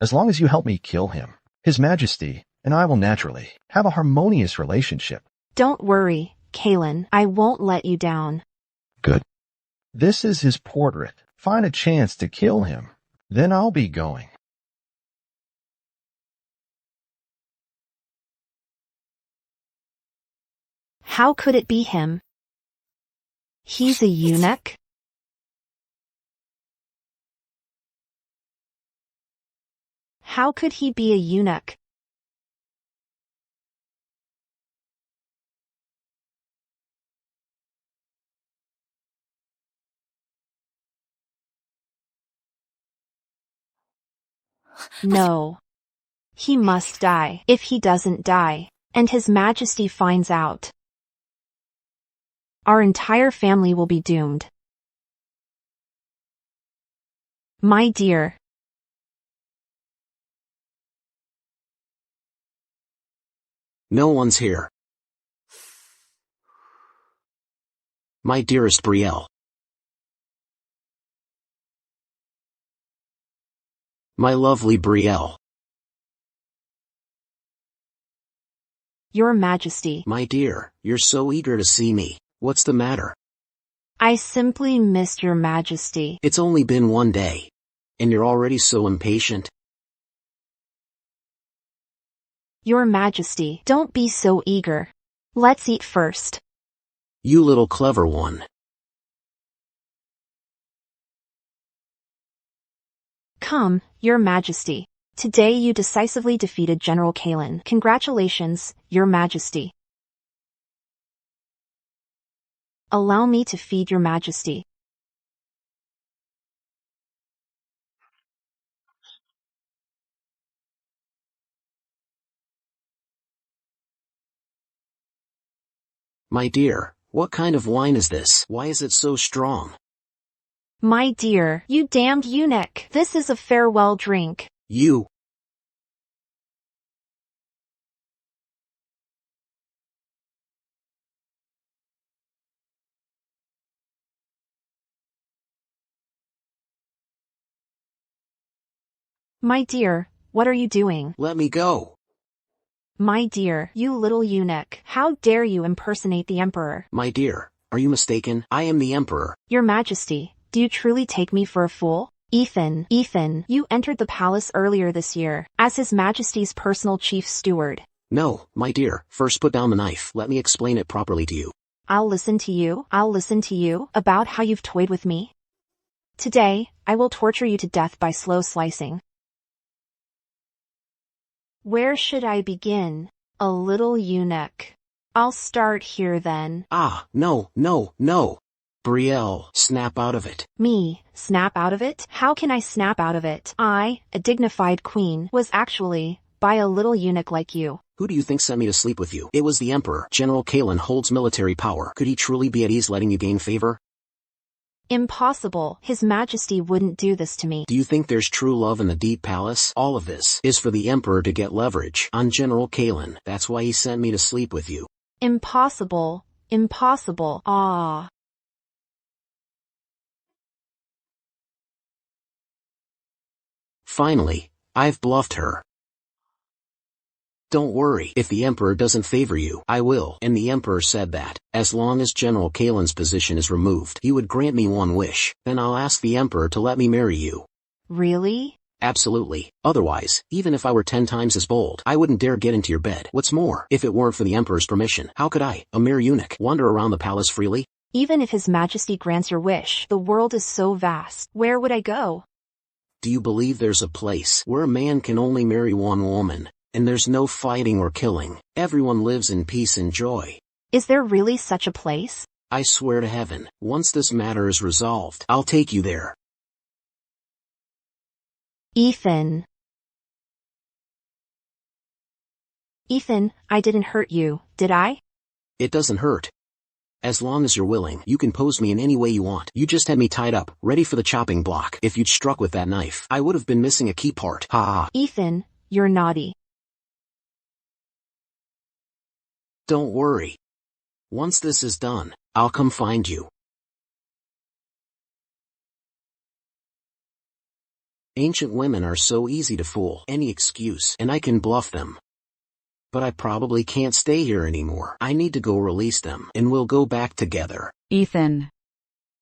As long as you help me kill him, His Majesty and I will naturally have a harmonious relationship. Don't worry, Kalen. I won't let you down. Good. This is his portrait. Find a chance to kill him. Then I'll be going. How could it be him? He's a eunuch? How could he be a eunuch? No. He must die. If he doesn't die, and His Majesty finds out, our entire family will be doomed. My dear. No one's here. My dearest Brielle. My lovely Brielle. Your Majesty. My dear, you're so eager to see me. What's the matter? I simply missed Your Majesty. It's only been 1 day. And you're already so impatient. Your Majesty, don't be so eager. Let's eat first. You little clever one. Come, Your Majesty. Today you decisively defeated General Kalen. Congratulations, Your Majesty. Allow me to feed Your Majesty. My dear, what kind of wine is this? Why is it so strong? My dear, you damned eunuch. This is a farewell drink. You. My dear, what are you doing? Let me go. My dear, you little eunuch, how dare you impersonate the emperor? My dear, are you mistaken? I am the emperor. Your Majesty, do you truly take me for a fool? Ethan, you entered the palace earlier this year, as His Majesty's personal chief steward. No, my dear, first put down the knife. Let me explain it properly to you. I'll listen to you about how you've toyed with me. Today, I will torture you to death by slow slicing. Where should I begin? A little eunuch. I'll start here then. No. Brielle, snap out of it. Me, snap out of it? How can I snap out of it? I, a dignified queen, was actually, by a little eunuch like you. Who do you think sent me to sleep with you? It was the Emperor. General Kalen holds military power. Could he truly be at ease letting you gain favor? Impossible. His Majesty wouldn't do this to me. Do you think there's true love in the deep palace? All of this is for the Emperor to get leverage on General Kalen. That's why he sent me to sleep with you. Impossible. Finally, I've bluffed her. Don't worry, if the Emperor doesn't favor you, I will. And the Emperor said that, as long as General Kalen's position is removed, he would grant me one wish. Then I'll ask the Emperor to let me marry you. Really? Absolutely. Otherwise, even if I were 10 times as bold, I wouldn't dare get into your bed. What's more, if it weren't for the Emperor's permission, how could I, a mere eunuch, wander around the palace freely? Even if His Majesty grants your wish, the world is so vast. Where would I go? Do you believe there's a place where a man can only marry one woman? And there's no fighting or killing. Everyone lives in peace and joy. Is there really such a place? I swear to heaven, once this matter is resolved, I'll take you there. Ethan, I didn't hurt you, did I? It doesn't hurt. As long as you're willing, you can pose me in any way you want. You just had me tied up, ready for the chopping block. If you'd struck with that knife, I would have been missing a key part. Ha ha. Ethan, you're naughty. Don't worry. Once this is done, I'll come find you. Ancient women are so easy to fool. Any excuse, and I can bluff them. But I probably can't stay here anymore. I need to go release them, and we'll go back together. Ethan.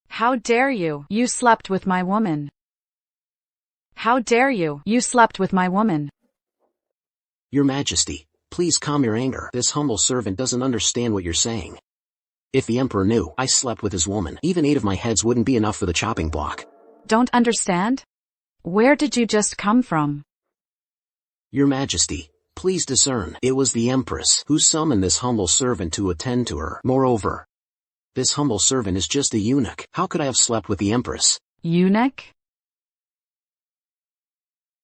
How dare you? You slept with my woman. How dare you? You slept with my woman. Your Majesty, please calm your anger. This humble servant doesn't understand what you're saying. If the Emperor knew I slept with his woman, even 8 of my heads wouldn't be enough for the chopping block. Don't understand? Where did you just come from? Your Majesty, please discern. It was the Empress who summoned this humble servant to attend to her. Moreover, this humble servant is just a eunuch. How could I have slept with the Empress? Eunuch?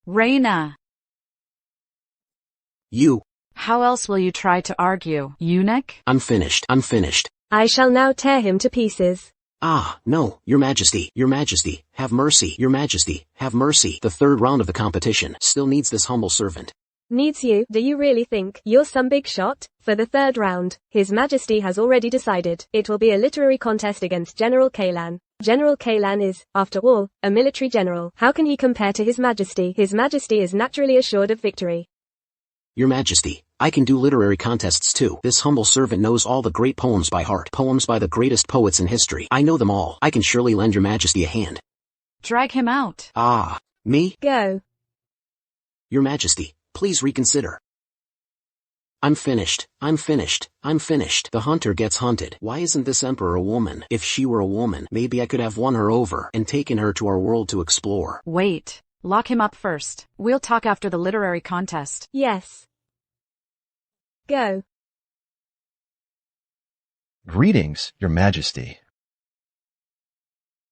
Reina. You. How else will you try to argue, eunuch? I'm finished. I shall now tear him to pieces. No, Your Majesty, have mercy. Your Majesty, have mercy. The third round of the competition still needs this humble servant. Needs you? Do you really think you're some big shot? For the third round, His Majesty has already decided. It will be a literary contest against General Kalen. General Kalen is, after all, a military general. How can he compare to His Majesty? His Majesty is naturally assured of victory. Your Majesty, I can do literary contests too. This humble servant knows all the great poems by heart. Poems by the greatest poets in history. I know them all. I can surely lend Your Majesty a hand. Drag him out. Me? Go. Your Majesty, please reconsider. I'm finished. The hunter gets hunted. Why isn't this Emperor a woman? If she were a woman, maybe I could have won her over and taken her to our world to explore. Wait. Lock him up first. We'll talk after the literary contest. Yes. Go. Greetings, Your Majesty.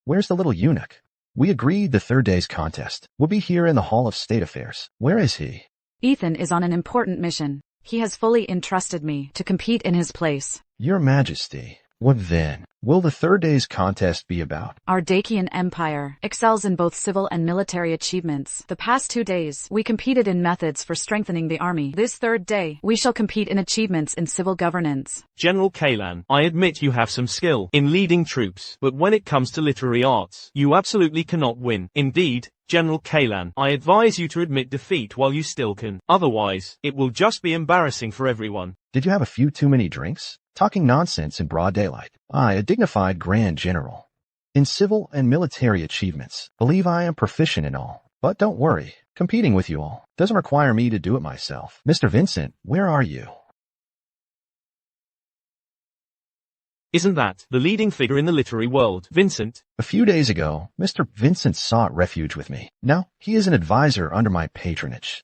Where's the little eunuch? We agreed the third day's contest would be here in the Hall of State Affairs. Where is he? Ethan is on an important mission. He has fully entrusted me to compete in his place. Your Majesty, what then will the third day's contest be about? Our Dacian Empire excels in both civil and military achievements. The past 2 days, we competed in methods for strengthening the army. This third day, we shall compete in achievements in civil governance. General Kalan, I admit you have some skill in leading troops, but when it comes to literary arts, you absolutely cannot win. Indeed, General Kalan, I advise you to admit defeat while you still can. Otherwise, it will just be embarrassing for everyone. Did you have a few too many drinks? Talking nonsense in broad daylight. I, a dignified Grand General. In civil and military achievements, believe I am proficient in all. But don't worry, competing with you all doesn't require me to do it myself. Mr. Vincent, where are you? Isn't that the leading figure in the literary world, Vincent? A few days ago, Mr. Vincent sought refuge with me. Now, he is an advisor under my patronage.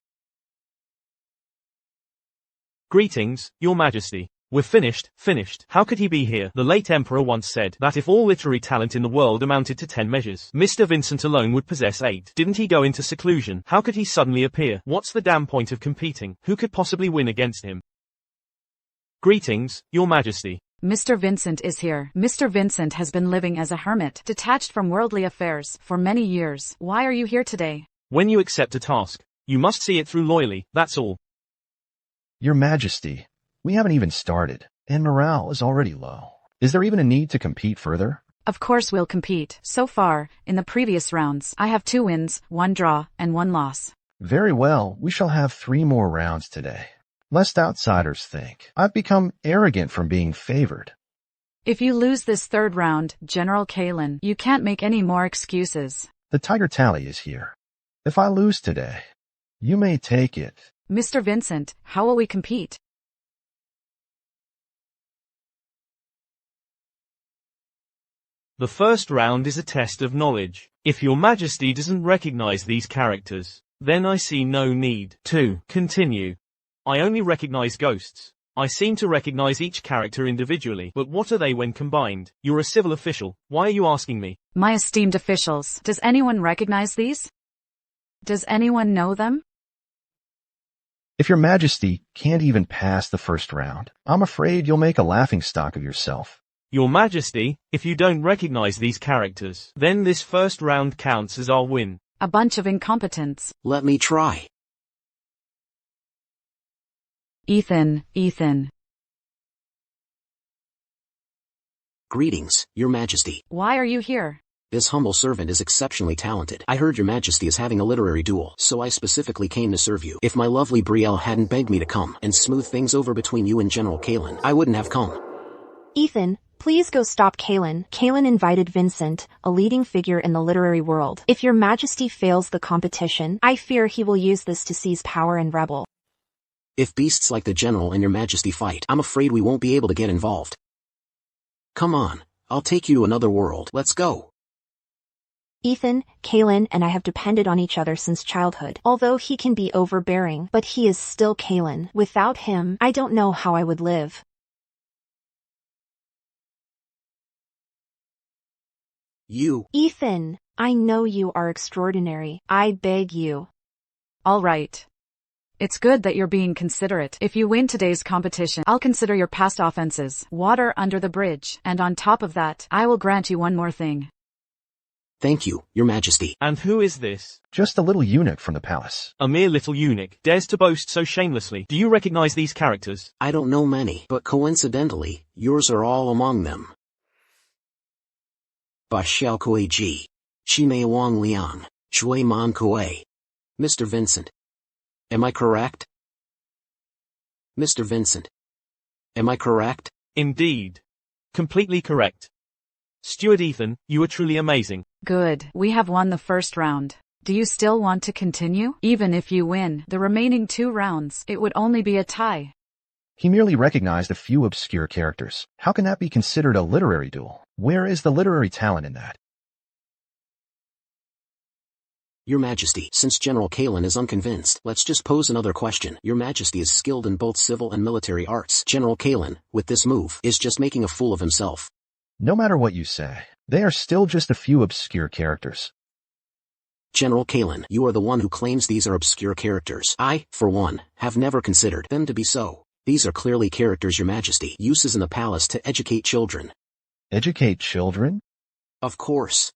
Greetings, Your Majesty. We're finished. How could he be here? The late emperor once said that if all literary talent in the world amounted to 10 measures, Mr. Vincent alone would possess 8. Didn't he go into seclusion? How could he suddenly appear? What's the damn point of competing? Who could possibly win against him? Greetings, Your Majesty. Mr. Vincent is here. Mr. Vincent has been living as a hermit, detached from worldly affairs, for many years. Why are you here today? When you accept a task, you must see it through loyally, that's all. Your Majesty, we haven't even started, and morale is already low. Is there even a need to compete further? Of course we'll compete. So far, in the previous rounds, I have 2 wins, 1 draw, and 1 loss. Very well, we shall have 3 more rounds today. Lest outsiders think I've become arrogant from being favored. If you lose this 3rd round, General Kalan, you can't make any more excuses. The tiger tally is here. If I lose today, you may take it. Mr. Vincent, how will we compete? The first round is a test of knowledge. If Your Majesty doesn't recognize these characters, then I see no need to continue. I only recognize ghosts. I seem to recognize each character individually, but what are they when combined? You're a civil official. Why are you asking me? My esteemed officials, does anyone recognize these? Does anyone know them? If Your Majesty can't even pass the first round, I'm afraid you'll make a laughingstock of yourself. Your Majesty, if you don't recognize these characters, then this first round counts as our win. A bunch of incompetents. Let me try. Ethan. Greetings, Your Majesty. Why are you here? This humble servant is exceptionally talented. I heard Your Majesty is having a literary duel, so I specifically came to serve you. If my lovely Brielle hadn't begged me to come and smooth things over between you and General Kalan, I wouldn't have come. Ethan, please go stop Kalan. Kalan invited Vincent, a leading figure in the literary world. If Your Majesty fails the competition, I fear he will use this to seize power and rebel. If beasts like the General and Your Majesty fight, I'm afraid we won't be able to get involved. Come on, I'll take you to another world. Let's go. Ethan, Kalan and I have depended on each other since childhood. Although he can be overbearing, but he is still Kalan. Without him, I don't know how I would live. Ethan, I know you are extraordinary. I beg you. All right. It's good that you're being considerate. If you win today's competition, I'll consider your past offenses water under the bridge, and on top of that, I will grant you one more thing. Thank you, Your Majesty. And who is this? Just a little eunuch from the palace. A mere little eunuch, dares to boast so shamelessly. Do you recognize these characters? I don't know many, but coincidentally, yours are all among them. Ba Xiao Kui Ji. Chi Mei Wang Liang. Shui Man Kui. Mr. Vincent. Am I correct? Mr. Vincent. Am I correct? Indeed. Completely correct. Steward Ethan, you are truly amazing. Good. We have won the first round. Do you still want to continue? Even if you win the remaining 2 rounds, it would only be a tie. He merely recognized a few obscure characters. How can that be considered a literary duel? Where is the literary talent in that? Your Majesty, since General Kalan is unconvinced, let's just pose another question. Your Majesty is skilled in both civil and military arts. General Kalan, with this move, is just making a fool of himself. No matter what you say, they are still just a few obscure characters. General Kalan, you are the one who claims these are obscure characters. I, for one, have never considered them to be so. These are clearly characters Your Majesty uses in the palace to educate children. Educate children? Of course.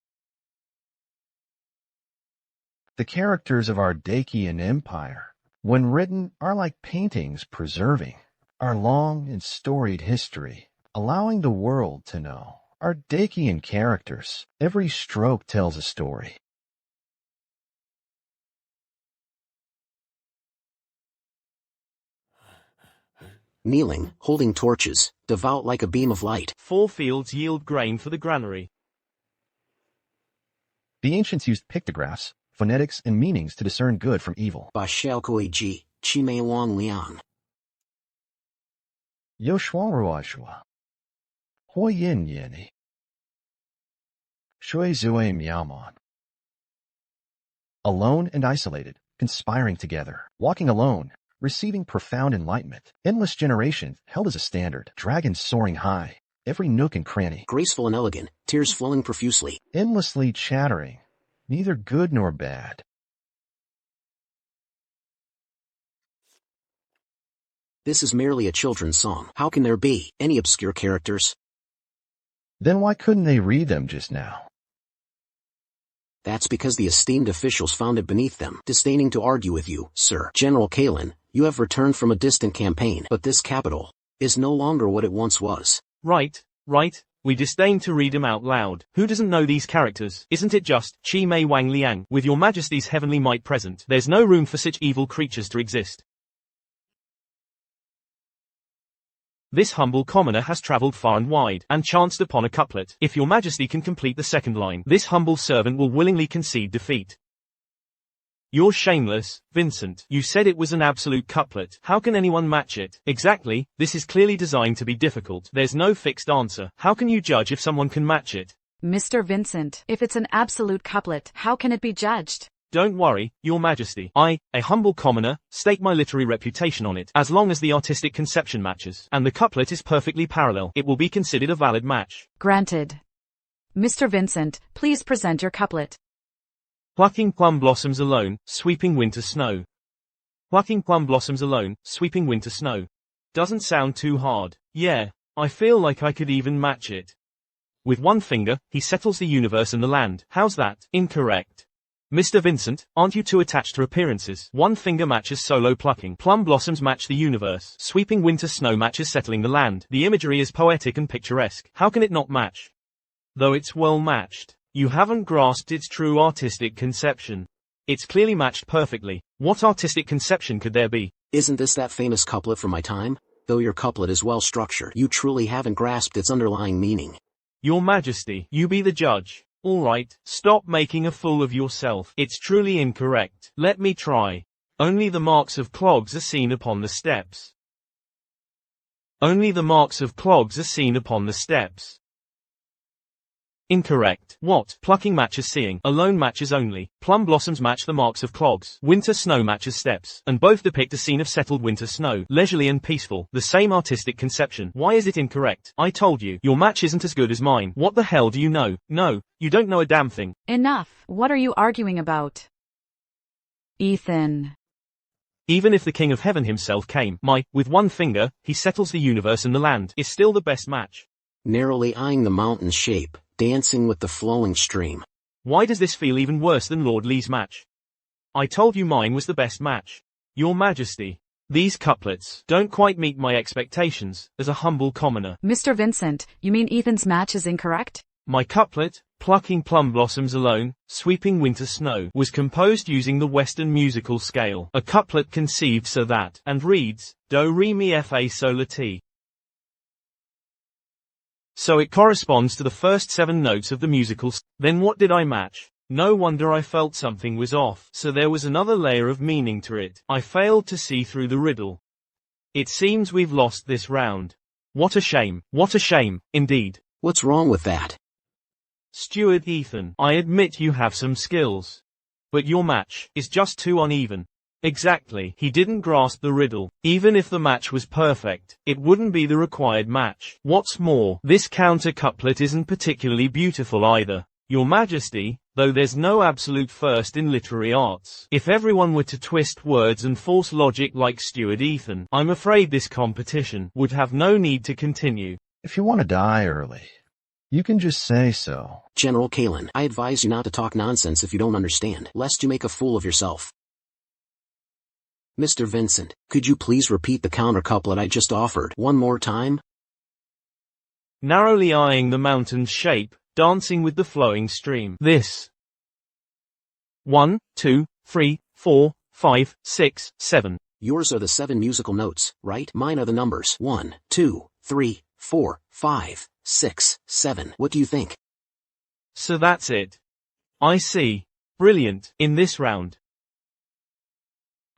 The characters of our Dacian Empire, when written, are like paintings preserving. our long and storied history, allowing the world to know. Our Dacian characters, every stroke tells a story. Kneeling, holding torches, devout like a beam of light. 4 fields yield grain for the granary. The ancients used pictographs, phonetics, and meanings to discern good from evil. Bashalkoiji, Chime Wang Lian. Yoshwaruashua. Hoyin yeni. Shui zue miaomon. Alone and isolated, conspiring together, walking alone, receiving profound enlightenment, endless generations held as a standard, dragons soaring high, every nook and cranny, Graceful and elegant, tears flowing profusely. endlessly chattering, neither good nor bad. This is merely a children's song. How can there be any obscure characters? Then why couldn't they read them just now? That's because the esteemed officials found it beneath them, disdaining to argue with you, sir. General Kalen, you have returned from a distant campaign, but this capital is no longer what it once was. Right. We disdain to read them out loud. Who doesn't know these characters? Isn't it just Chi Mei Wang Liang? With your majesty's heavenly might present, there's no room for such evil creatures to exist. This humble commoner has travelled far and wide, and chanced upon a couplet. If your majesty can complete the second line, this humble servant will willingly concede defeat. You're shameless, Vincent. You said it was an absolute couplet. How can anyone match it? Exactly, this is clearly designed to be difficult. There's no fixed answer. How can you judge if someone can match it? Mr. Vincent, if it's an absolute couplet, how can it be judged? Don't worry, your majesty. I, a humble commoner, stake my literary reputation on it. As long as the artistic conception matches, and the couplet is perfectly parallel, it will be considered a valid match. Granted. Mr. Vincent, please present your couplet. Plucking plum blossoms alone, sweeping winter snow. Plucking plum blossoms alone, sweeping winter snow. Doesn't sound too hard. Yeah, I feel like I could even match it. With one finger, he settles the universe and the land. How's that? Incorrect. Mr. Vincent, aren't you too attached to appearances? One finger matches solo plucking. Plum blossoms match the universe. Sweeping winter snow matches settling the land. The imagery is poetic and picturesque. How can it not match? Though it's well matched. You haven't grasped its true artistic conception. It's clearly matched perfectly. What artistic conception could there be? Isn't this that famous couplet from my time? Though your couplet is well structured, you truly haven't grasped its underlying meaning. Your Majesty, you be the judge. Alright, stop making a fool of yourself. It's truly incorrect. Let me try. Only the marks of clogs are seen upon the steps. Only the marks of clogs are seen upon the steps. Incorrect. What? Plucking matches seeing. Alone matches only. Plum blossoms match the marks of clogs. Winter snow matches steps. And both depict a scene of settled winter snow. Leisurely and peaceful. The same artistic conception. Why is it incorrect? I told you. Your match isn't as good as mine. What the hell do you know? No, you don't know a damn thing. Enough. What are you arguing about? Ethan. Even if the King of Heaven himself came, with one finger, he settles the universe and the land, is still the best match. Narrowly eyeing the mountain's shape, dancing with the flowing stream. Why does this feel even worse than Lord Lee's match? I told you mine was the best match. Your Majesty. These couplets don't quite meet my expectations, as a humble commoner. Mr. Vincent, you mean Ethan's match is incorrect? My couplet, plucking plum blossoms alone, sweeping winter snow, was composed using the Western musical scale. A couplet conceived so that, and reads, do re mi fa sol la ti. So it corresponds to the first 7 notes of the musical. Then what did I match? No wonder I felt something was off. So there was another layer of meaning to it. I failed to see through the riddle. It seems we've lost this round. What a shame. What a shame, indeed. What's wrong with that? Steward Ethan, I admit you have some skills. But your match is just too uneven. Exactly. He didn't grasp the riddle. Even if the match was perfect, it wouldn't be the required match. What's more, this counter couplet isn't particularly beautiful either. Your Majesty, though there's no absolute first in literary arts, if everyone were to twist words and force logic like Steward Ethan, I'm afraid this competition would have no need to continue. If you want to die early, you can just say so. General Kalen, I advise you not to talk nonsense if you don't understand, lest you make a fool of yourself. Mr. Vincent, could you please repeat the counter couplet I just offered one more time? Narrowly eyeing the mountain's shape, dancing with the flowing stream. This. 1, 2, 3, 4, 5, 6, 7. Yours are the 7 musical notes, right? Mine are the numbers 1, 2, 3, 4, 5, 6, 7. What do you think? So that's it. I see. Brilliant. In this round,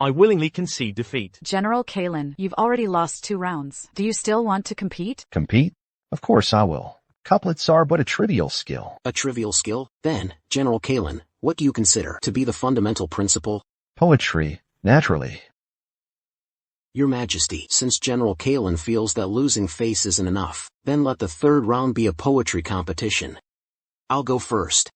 I willingly concede defeat. General Kalen, you've already lost 2 rounds. Do you still want to compete? Compete? Of course I will. Couplets are but a trivial skill. A trivial skill? Then, General Kalen, what do you consider to be the fundamental principle? Poetry, naturally. Your Majesty, since General Kalen feels that losing face isn't enough, then let the 3rd round be a poetry competition. I'll go first.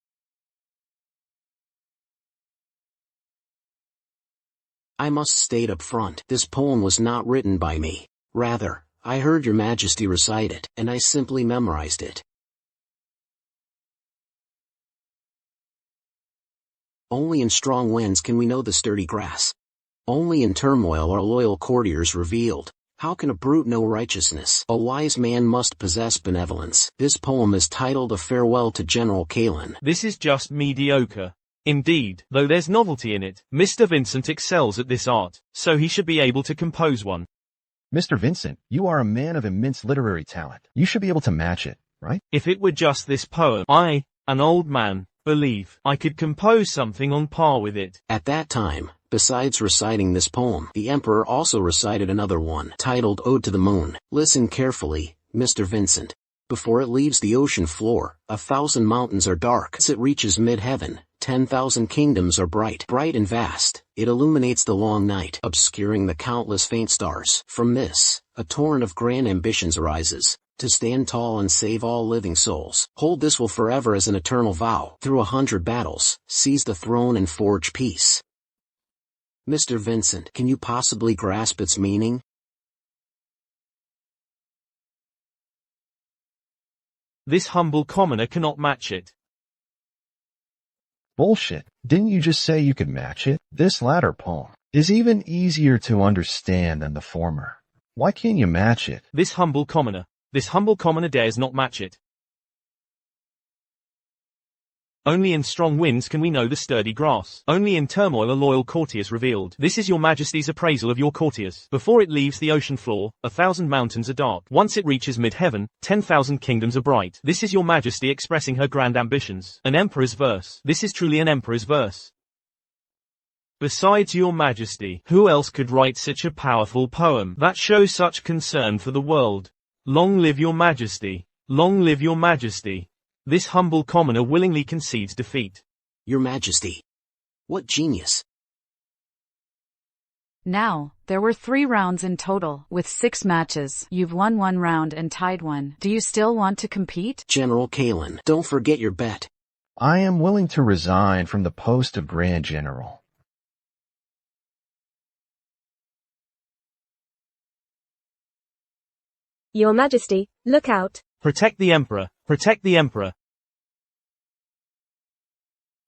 I must state up front, this poem was not written by me. Rather, I heard Your Majesty recite it, and I simply memorized it. Only in strong winds can we know the sturdy grass. Only in turmoil are loyal courtiers revealed. How can a brute know righteousness? A wise man must possess benevolence. This poem is titled A Farewell to General Kalen. This is just mediocre. Indeed, though there's novelty in it, Mr. Vincent excels at this art, so he should be able to compose one. Mr. Vincent, you are a man of immense literary talent. You should be able to match it, right? If it were just this poem, I, an old man, believe I could compose something on par with it. At that time, besides reciting this poem, the Emperor also recited another one, titled Ode to the Moon. Listen carefully, Mr. Vincent. Before it leaves the ocean floor, 1,000 mountains are dark. As it reaches mid-heaven, 10,000 kingdoms are bright and vast. It illuminates the long night, obscuring the countless faint stars. From this, a torrent of grand ambitions arises, to stand tall and save all living souls. Hold this will forever as an eternal vow. Through 100 battles, seize the throne and forge peace. Mr. Vincent, can you possibly grasp its meaning? This humble commoner cannot match it. Bullshit. Didn't you just say you could match it? This latter poem is even easier to understand than the former. Why can't you match it? This humble commoner dares not match it. Only in strong winds can we know the sturdy grass. Only in turmoil are loyal courtiers revealed. This is your Majesty's appraisal of your courtiers. Before it leaves the ocean floor, 1,000 mountains are dark. Once it reaches mid-heaven, 10,000 kingdoms are bright. This is your Majesty expressing her grand ambitions. An emperor's verse. This is truly an emperor's verse. Besides your Majesty, who else could write such a powerful poem that shows such concern for the world? Long live your Majesty. Long live your Majesty. This humble commoner willingly concedes defeat. Your Majesty. What genius. Now, there were 3 rounds in total, with 6 matches. You've won 1 round and tied 1. Do you still want to compete? General Kalen, don't forget your bet. I am willing to resign from the post of Grand General. Your Majesty, look out. Protect the Emperor. Protect the Emperor.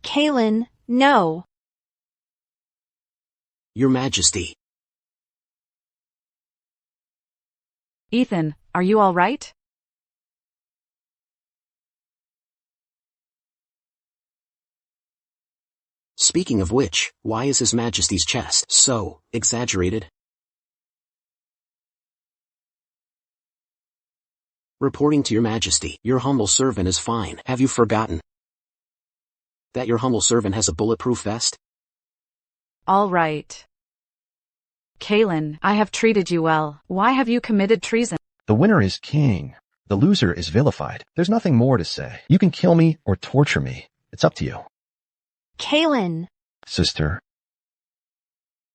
Kalen, no. Your Majesty. Ethan, are you all right? Speaking of which, why is His Majesty's chest so exaggerated? Reporting to Your Majesty, your humble servant is fine. Have you forgotten that your humble servant has a bulletproof vest? All right. Kalen, I have treated you well. Why have you committed treason? The winner is king. The loser is vilified. There's nothing more to say. You can kill me or torture me. It's up to you. Kalen. Sister.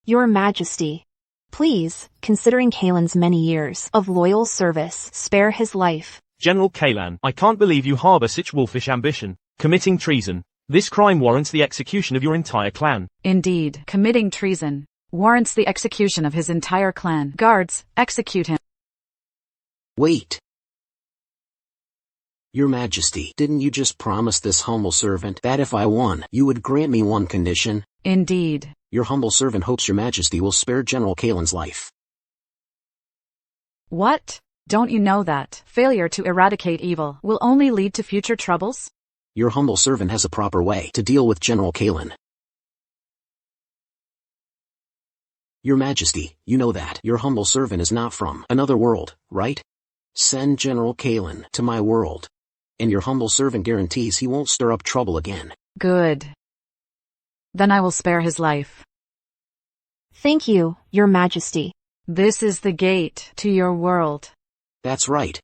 Your Majesty. Please, considering Kalen's many years of loyal service, spare his life. General Kalen, I can't believe you harbor such wolfish ambition. Committing treason. This crime warrants the execution of your entire clan. Indeed, committing treason warrants the execution of his entire clan. Guards, execute him. Wait. Your Majesty, didn't you just promise this humble servant that if I won, you would grant me one condition? Indeed. Your humble servant hopes your majesty will spare General Kalen's life. What? Don't you know that failure to eradicate evil will only lead to future troubles? Your humble servant has a proper way to deal with General Kalen. Your majesty, you know that your humble servant is not from another world, right? Send General Kalen to my world. And your humble servant guarantees he won't stir up trouble again. Good. Then I will spare his life. Thank you, Your Majesty. This is the gate to your world. That's right.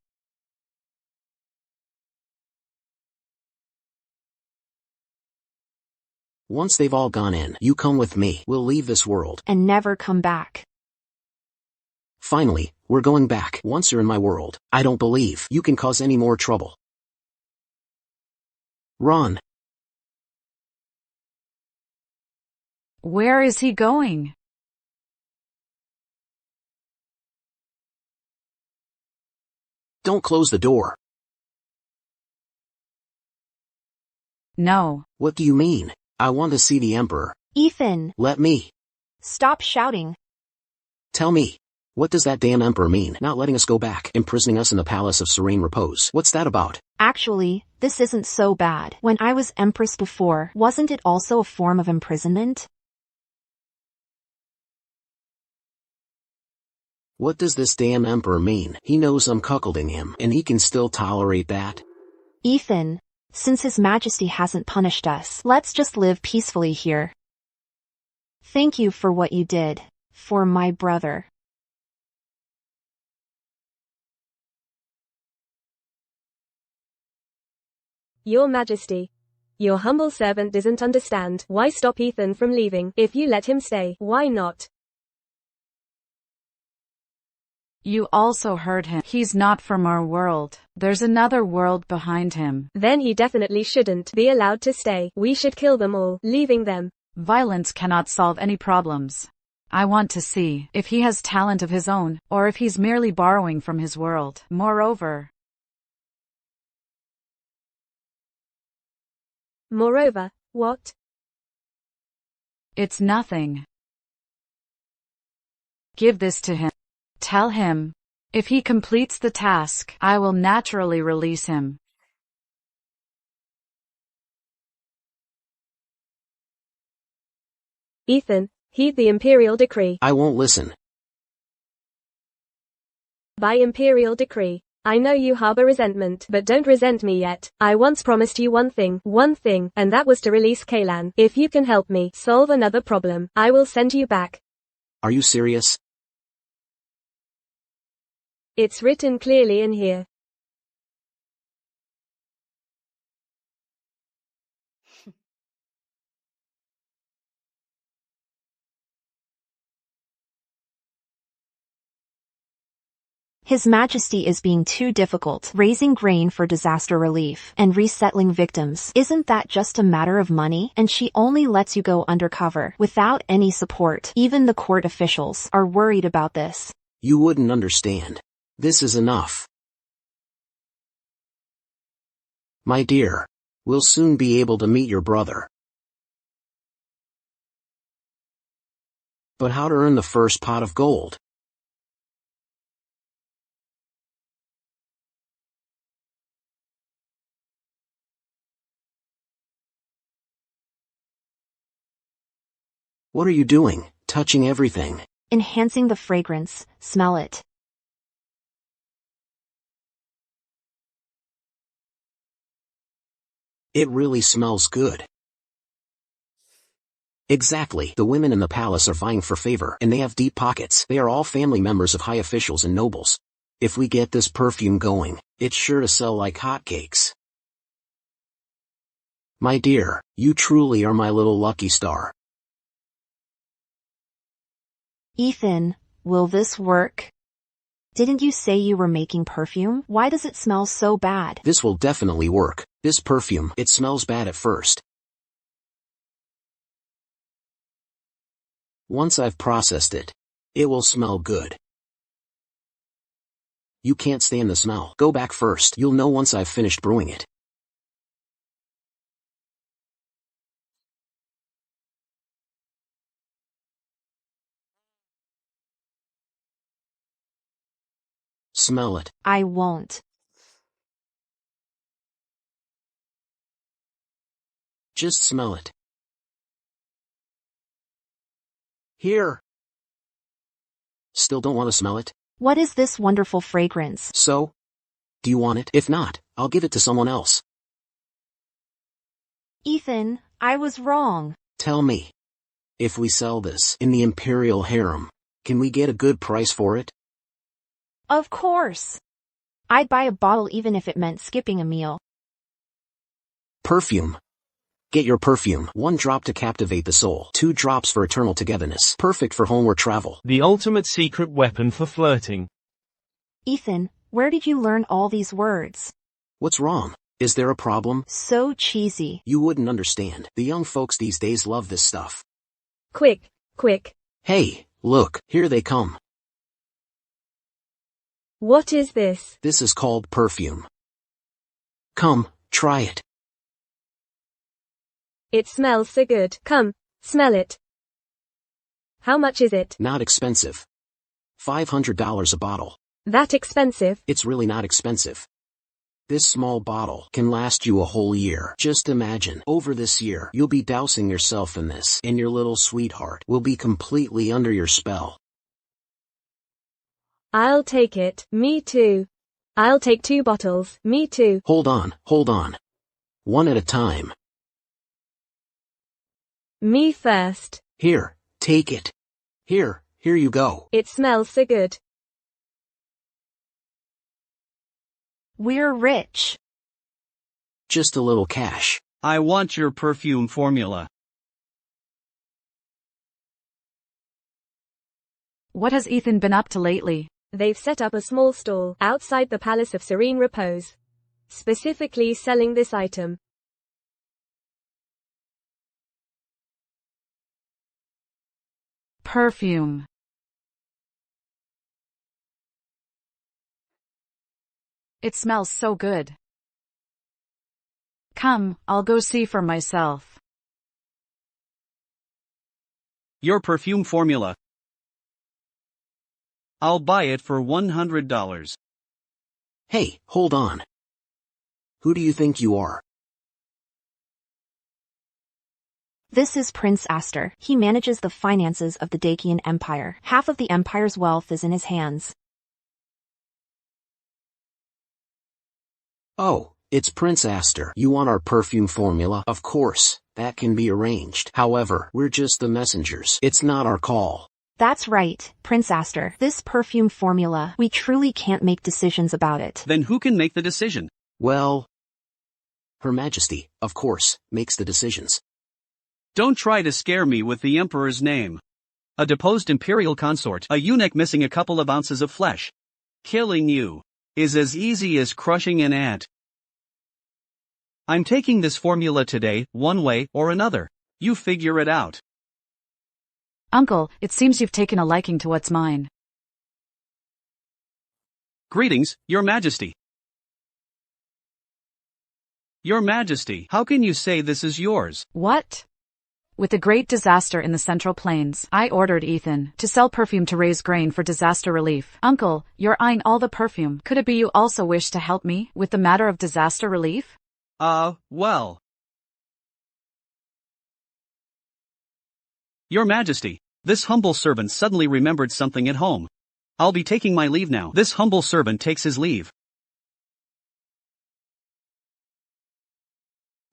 Once they've all gone in, you come with me. We'll leave this world. And never come back. Finally, we're going back. Once you're in my world, I don't believe you can cause any more trouble. Run. Where is he going? Don't close the door. No. What do you mean? I want to see the Emperor. Ethan. Let me. Stop shouting. Tell me. What does that damn Emperor mean? Not letting us go back, imprisoning us in the Palace of Serene Repose. What's that about? Actually, this isn't so bad. When I was Empress before, wasn't it also a form of imprisonment? What does this damn Emperor mean? He knows I'm cuckolding him, and he can still tolerate that? Ethan. Since His Majesty hasn't punished us, let's just live peacefully here. Thank you for what you did. For my brother. Your Majesty. Your humble servant doesn't understand. Why stop Ethan from leaving? If you let him stay, why not? You also heard him. He's not from our world. There's another world behind him. Then he definitely shouldn't be allowed to stay. We should kill them all, leaving them. Violence cannot solve any problems. I want to see if he has talent of his own, or if he's merely borrowing from his world. Moreover, what? It's nothing. Give this to him. Tell him, if he completes the task, I will naturally release him. Ethan, heed the Imperial decree. I won't listen. By Imperial decree. I know you harbor resentment, but don't resent me yet. I once promised you one thing, and that was to release Kalan. If you can help me solve another problem, I will send you back. Are you serious? It's written clearly in here. His Majesty is being too difficult, raising grain for disaster relief, and resettling victims. Isn't that just a matter of money? And she only lets you go undercover, without any support. Even the court officials are worried about this. You wouldn't understand. This is enough. My dear, we'll soon be able to meet your brother. But how to earn the first pot of gold? What are you doing, touching everything? Enhancing the fragrance, smell it. It really smells good. Exactly. The women in the palace are vying for favor, and they have deep pockets. They are all family members of high officials and nobles. If we get this perfume going, it's sure to sell like hotcakes. My dear, you truly are my little lucky star. Ethan, will this work? Didn't you say you were making perfume? Why does it smell so bad? This will definitely work. This perfume, it smells bad at first. Once I've processed it, it will smell good. You can't stand the smell. Go back first. You'll know once I've finished brewing it. Smell it. I won't. Just smell it. Here. Still don't want to smell it? What is this wonderful fragrance? So? Do you want it? If not, I'll give it to someone else. Ethan, I was wrong. Tell me. If we sell this in the Imperial Harem, can we get a good price for it? Of course. I'd buy a bottle even if it meant skipping a meal. Perfume. Get your perfume. 1 drop to captivate the soul. 2 drops for eternal togetherness. Perfect for homeward travel. The ultimate secret weapon for flirting. Ethan, where did you learn all these words? What's wrong? Is there a problem? So cheesy. You wouldn't understand. The young folks these days love this stuff. Quick, quick. Hey, look, here they come. What is this? This is called perfume. Come, try it. It smells so good. Come, smell it. How much is it? Not expensive. $500 a bottle. That expensive? It's really not expensive. This small bottle can last you a whole year. Just imagine, over this year, you'll be dousing yourself in this, and your little sweetheart will be completely under your spell. I'll take it. Me too. I'll take 2 bottles. Me too. Hold on, hold on. One at a time. Me first. Here, take it. Here you go. It smells so good. We're rich. Just a little cash. I want your perfume formula. What has Ethan been up to lately? They've set up a small stall outside the Palace of Serene Repose, specifically selling this item. Perfume. It smells so good. Come, I'll go see for myself. Your perfume formula. I'll buy it for $100. Hey, hold on. Who do you think you are? This is Prince Aster. He manages the finances of the Dakian Empire. Half of the empire's wealth is in his hands. Oh, it's Prince Aster. You want our perfume formula? Of course, that can be arranged. However, we're just the messengers. It's not our call. That's right, Prince Aster. This perfume formula, we truly can't make decisions about it. Then who can make the decision? Well, Her Majesty, of course, makes the decisions. Don't try to scare me with the Emperor's name. A deposed imperial consort, a eunuch missing a couple of ounces of flesh. Killing you is as easy as crushing an ant. I'm taking this formula today, one way or another. You figure it out. Uncle, it seems you've taken a liking to what's mine. Greetings, Your Majesty. Your Majesty, how can you say this is yours? What? With the great disaster in the Central Plains, I ordered Ethan to sell perfume to raise grain for disaster relief. Uncle, you're eyeing all the perfume. Could it be you also wish to help me with the matter of disaster relief? Well. Your Majesty, this humble servant suddenly remembered something at home. I'll be taking my leave now. This humble servant takes his leave.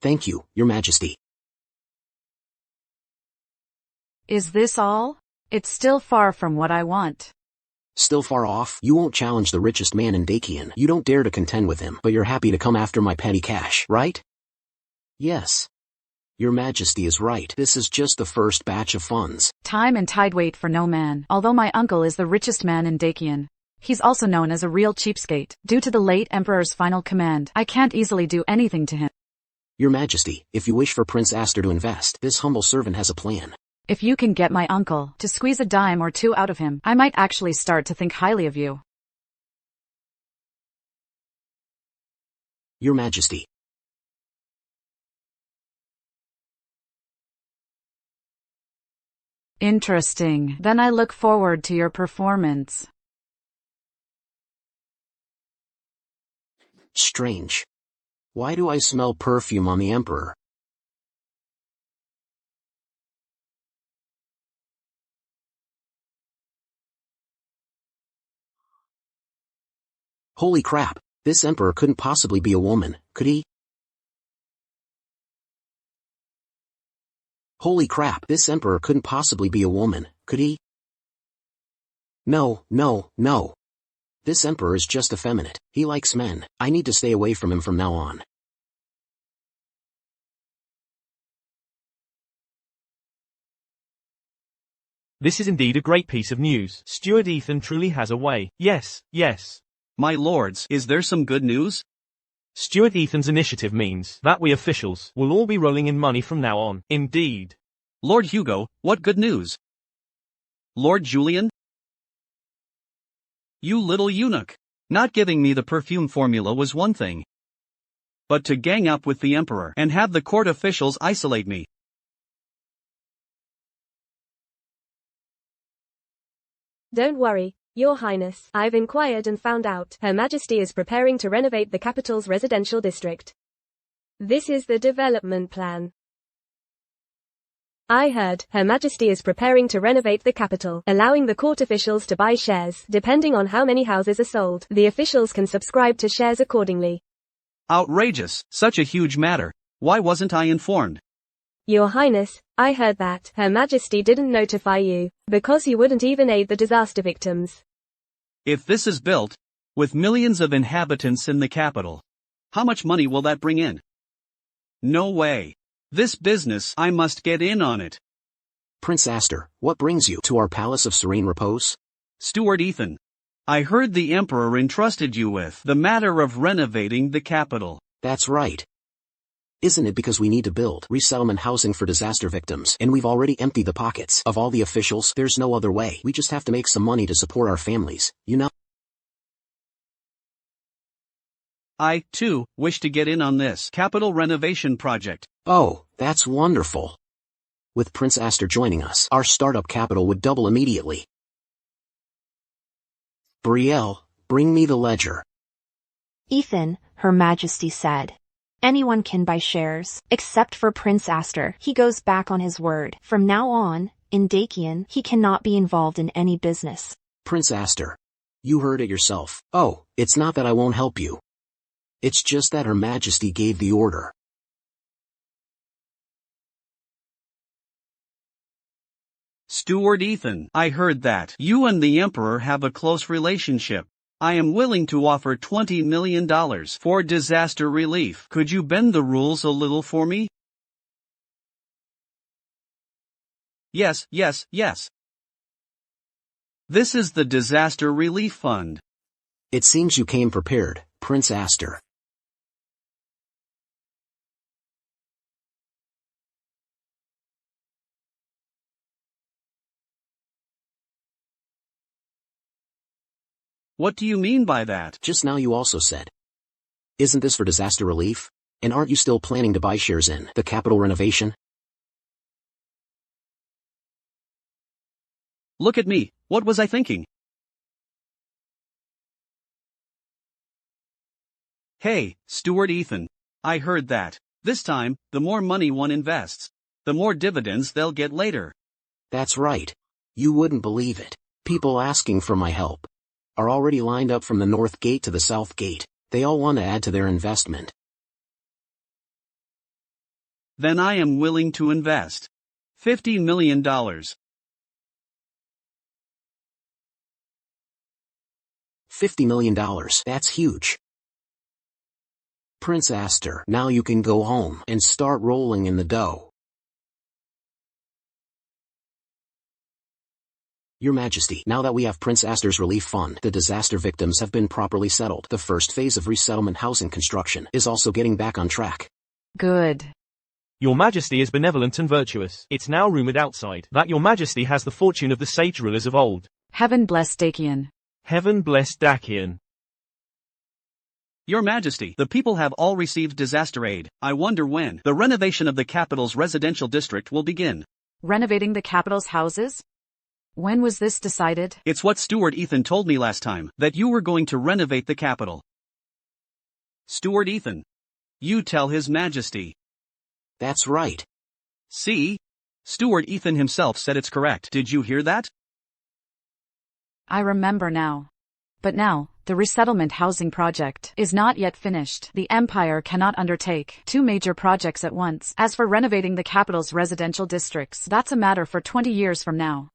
Thank you, Your Majesty. Is this all? It's still far from what I want. Still far off? You won't challenge the richest man in Dakian. You don't dare to contend with him, but you're happy to come after my petty cash, right? Yes. Your Majesty is right. This is just the first batch of funds. Time and tide wait for no man. Although my uncle is the richest man in Dakian, he's also known as a real cheapskate. Due to the late Emperor's final command, I can't easily do anything to him. Your Majesty, if you wish for Prince Aster to invest, this humble servant has a plan. If you can get my uncle to squeeze a dime or two out of him, I might actually start to think highly of you. Your Majesty. Interesting. Then I look forward to your performance. Strange. Why do I smell perfume on the Emperor? Holy crap, this Emperor couldn't possibly be a woman, could he? Holy crap, this Emperor couldn't possibly be a woman, could he? No, no, no. This Emperor is just effeminate. He likes men. I need to stay away from him from now on. This is indeed a great piece of news. Steward Ethan truly has a way. Yes, yes. My lords, is there some good news? Steward Ethan's initiative means that we officials will all be rolling in money from now on. Indeed. Lord Hugo, what good news? Lord Julian? You little eunuch. Not giving me the perfume formula was one thing. But to gang up with the Emperor and have the court officials isolate me. Don't worry, Your Highness. I've inquired and found out Her Majesty is preparing to renovate the capital's residential district. This is the development plan. I heard Her Majesty is preparing to renovate the capital, allowing the court officials to buy shares. Depending on how many houses are sold, the officials can subscribe to shares accordingly. Outrageous, such a huge matter. Why wasn't I informed? Your Highness, I heard that Her Majesty didn't notify you, because you wouldn't even aid the disaster victims. If this is built, with millions of inhabitants in the capital, how much money will that bring in? No way. This business, I must get in on it. Prince Aster, what brings you to our Palace of Serene Repose? Steward Ethan. I heard the Emperor entrusted you with the matter of renovating the capital. That's right. Isn't it because we need to build resettlement housing for disaster victims, and we've already emptied the pockets of all the officials? There's no other way. We just have to make some money to support our families, you know? I, too, wish to get in on this capital renovation project. Oh, that's wonderful. With Prince Aster joining us, our startup capital would double immediately. Brielle, bring me the ledger. Ethan, Her Majesty said. Anyone can buy shares, except for Prince Aster. He goes back on his word. From now on, in Dakian, he cannot be involved in any business. Prince Aster. You heard it yourself. Oh, it's not that I won't help you. It's just that Her Majesty gave the order. Steward Ethan, I heard that you and the Emperor have a close relationship. I am willing to offer $20 million for disaster relief. Could you bend the rules a little for me? Yes, yes, yes. This is the Disaster Relief Fund. It seems you came prepared, Prince Aster. What do you mean by that? Just now you also said. Isn't this for disaster relief? And aren't you still planning to buy shares in the capital renovation? Look at me, what was I thinking? Hey, Steward Ethan. I heard that. This time, the more money one invests, the more dividends they'll get later. That's right. You wouldn't believe it. People asking for my help are already lined up from the north gate to the south gate. They all want to add to their investment. Then I am willing to invest $50 million. $50 million, that's huge. Prince Aster, now you can go home and start rolling in the dough. Your Majesty, now that we have Prince Aster's relief fund, the disaster victims have been properly settled. The first phase of resettlement housing construction is also getting back on track. Good. Your Majesty is benevolent and virtuous. It's now rumored outside that Your Majesty has the fortune of the sage rulers of old. Heaven bless Dakian. Heaven bless Dakian. Your Majesty, the people have all received disaster aid. I wonder when the renovation of the capital's residential district will begin. Renovating the capital's houses? When was this decided? It's what Steward Ethan told me last time, that you were going to renovate the capital. Steward Ethan. You tell His Majesty. That's right. See? Steward Ethan himself said it's correct. Did you hear that? I remember now. But now, the resettlement housing project is not yet finished. The Empire cannot undertake 2 major projects at once. As for renovating the capital's residential districts, that's a matter for 20 years from now.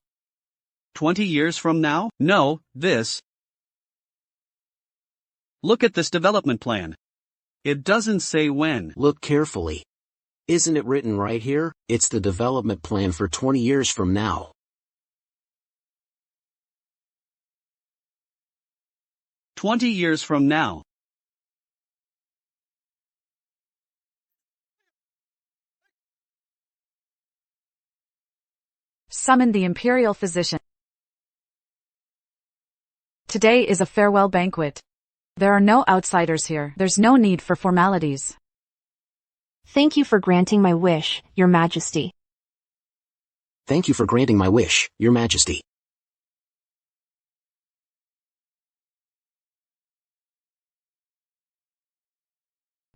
20 years from now? No, this. Look at this development plan. It doesn't say when. Look carefully. Isn't it written right here? It's the development plan for 20 years from now. "20 years from now." Summon the imperial physician. Today is a farewell banquet. There are no outsiders here. There's no need for formalities. Thank you for granting my wish, Your Majesty. Thank you for granting my wish, Your Majesty.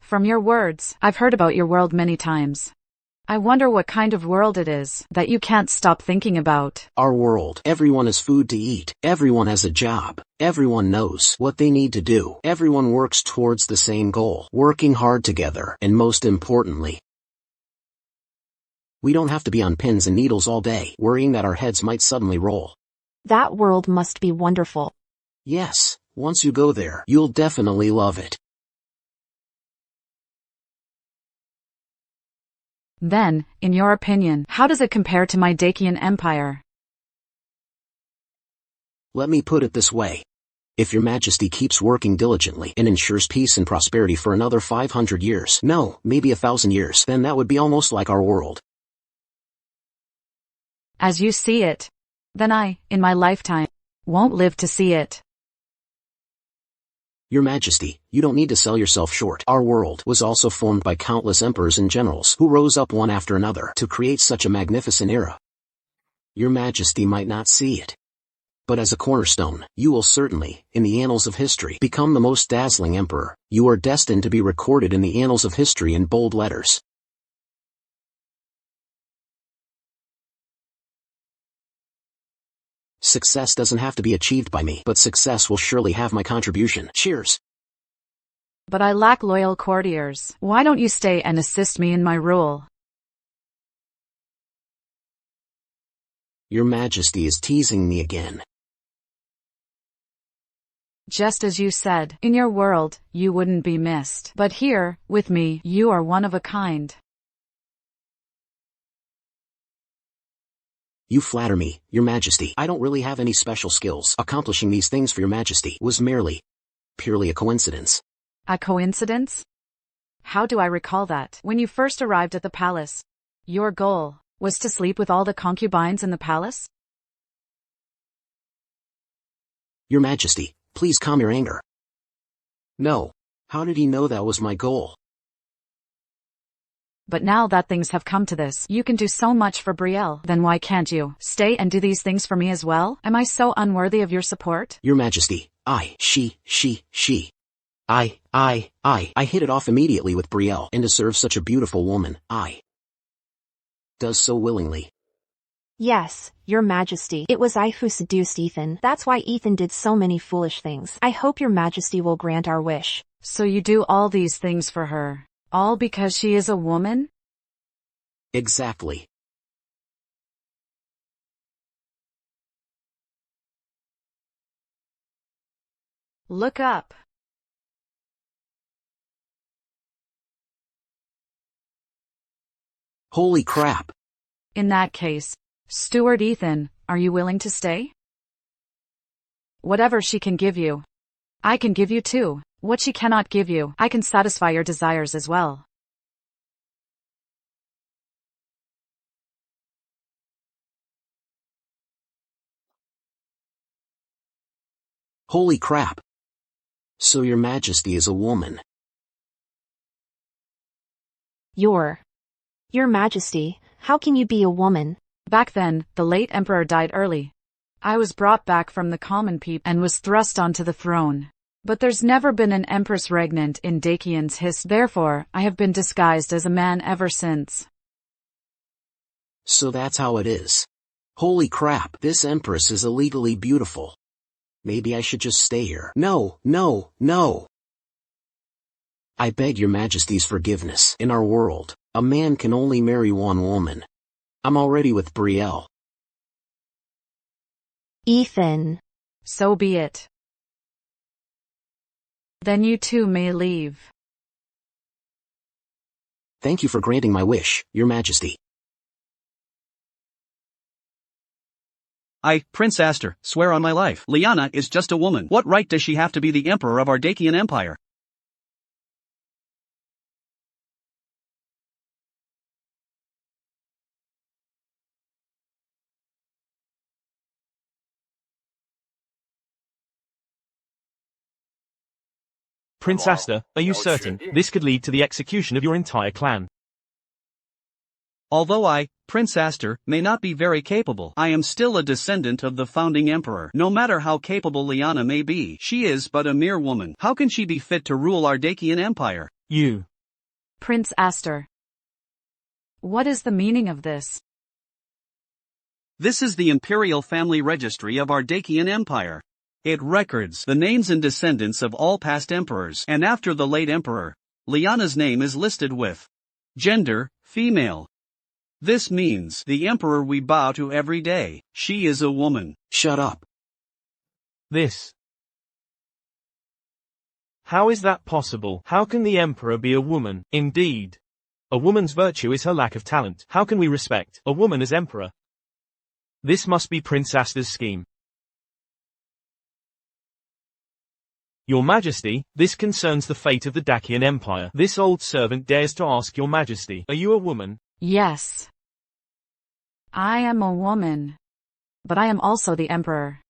From your words, I've heard about your world many times. I wonder what kind of world it is that you can't stop thinking about. Our world. Everyone has food to eat. Everyone has a job. Everyone knows what they need to do. Everyone works towards the same goal, working hard together, and most importantly, we don't have to be on pins and needles all day, worrying that our heads might suddenly roll. That world must be wonderful. Yes, once you go there, you'll definitely love it. Then, in your opinion, how does it compare to my Dacian Empire? Let me put it this way. If Your Majesty keeps working diligently and ensures peace and prosperity for another 500 years, no, maybe 1,000 years, then that would be almost like our world. As you see it. Then I, in my lifetime, won't live to see it. Your Majesty, you don't need to sell yourself short. Our world was also formed by countless emperors and generals who rose up one after another to create such a magnificent era. Your Majesty might not see it, but as a cornerstone, you will certainly, in the annals of history, become the most dazzling emperor. You are destined to be recorded in the annals of history in bold letters. Success doesn't have to be achieved by me, but success will surely have my contribution. Cheers. But I lack loyal courtiers. Why don't you stay and assist me in my rule? Your Majesty is teasing me again. Just as you said, in your world, you wouldn't be missed. But here, with me, you are one of a kind. You flatter me, Your Majesty. I don't really have any special skills. Accomplishing these things for Your Majesty was purely a coincidence. A coincidence? How do I recall that? When you first arrived at the palace, your goal was to sleep with all the concubines in the palace? Your Majesty, please calm your anger. No. How did he know that was my goal? But now that things have come to this, you can do so much for Brielle. Then why can't you stay and do these things for me as well? Am I so unworthy of your support? Your Majesty, I hit it off immediately with Brielle, and to serve such a beautiful woman, I does so willingly. Yes, Your Majesty. It was I who seduced Ethan. That's why Ethan did so many foolish things. I hope Your Majesty will grant our wish. So you do all these things for her? All because she is a woman? Exactly. Look up. Holy crap. In that case, Steward Ethan, are you willing to stay? Whatever she can give you, I can give you too. What she cannot give you, I can satisfy your desires as well. Holy crap. So Your Majesty is a woman. Your Majesty, how can you be a woman? Back then, the late emperor died early. I was brought back from the common people and was thrust onto the throne. But there's never been an empress regnant in Dacian's history. Therefore, I have been disguised as a man ever since. So that's how it is. Holy crap, this empress is illegally beautiful. Maybe I should just stay here. No, no, no. I beg your majesty's forgiveness. In our world, a man can only marry one woman. I'm already with Brielle. Ethan. So be it. Then you too may leave. Thank you for granting my wish, your majesty. I, Prince Aster, swear on my life. Lyanna is just a woman. What right does she have to be the emperor of our Dacian Empire? Prince Aster, are you certain? This could lead to the execution of your entire clan. Although I, Prince Aster, may not be very capable, I am still a descendant of the founding emperor. No matter how capable Lyanna may be, she is but a mere woman. How can she be fit to rule our Dacian Empire? You. Prince Aster. What is the meaning of this? This is the imperial family registry of our Dacian Empire. It records the names and descendants of all past emperors, and after the late emperor, Lyanna's name is listed with gender, female. This means the emperor we bow to every day. She is a woman. Shut up. This. How is that possible? How can the emperor be a woman? Indeed. A woman's virtue is her lack of talent. How can we respect a woman as emperor? This must be Prince Aster's scheme. Your Majesty, this concerns the fate of the Dacian Empire. This old servant dares to ask your Majesty, are you a woman? Yes. I am a woman. But I am also the emperor.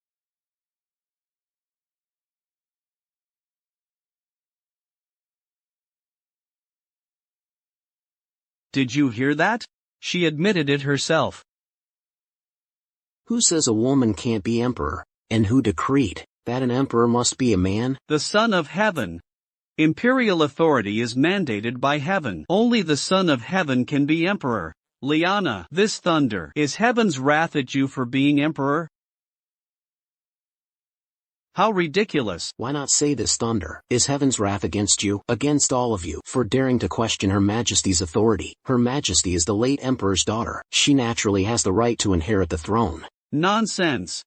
Did you hear that? She admitted it herself. Who says a woman can't be emperor? And who decreed that an emperor must be a man? The Son of Heaven. Imperial authority is mandated by heaven. Only the Son of Heaven can be emperor. Lyanna, this thunder, is heaven's wrath at you for being emperor? How ridiculous. Why not say this thunder is heaven's wrath against you, against all of you, for daring to question Her Majesty's authority? Her Majesty is the late emperor's daughter. She naturally has the right to inherit the throne. Nonsense.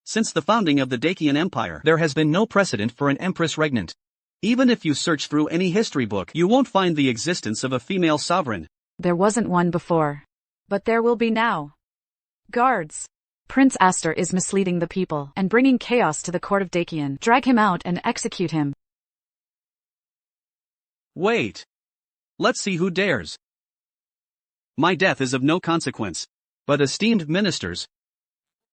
Since the founding of the Dacian Empire, there has been no precedent for an empress regnant. Even if you search through any history book, you won't find the existence of a female sovereign. There wasn't one before. But there will be now. Guards. Prince Aster is misleading the people and bringing chaos to the court of Dacian. Drag him out and execute him. Wait. Let's see who dares. My death is of no consequence. But esteemed ministers,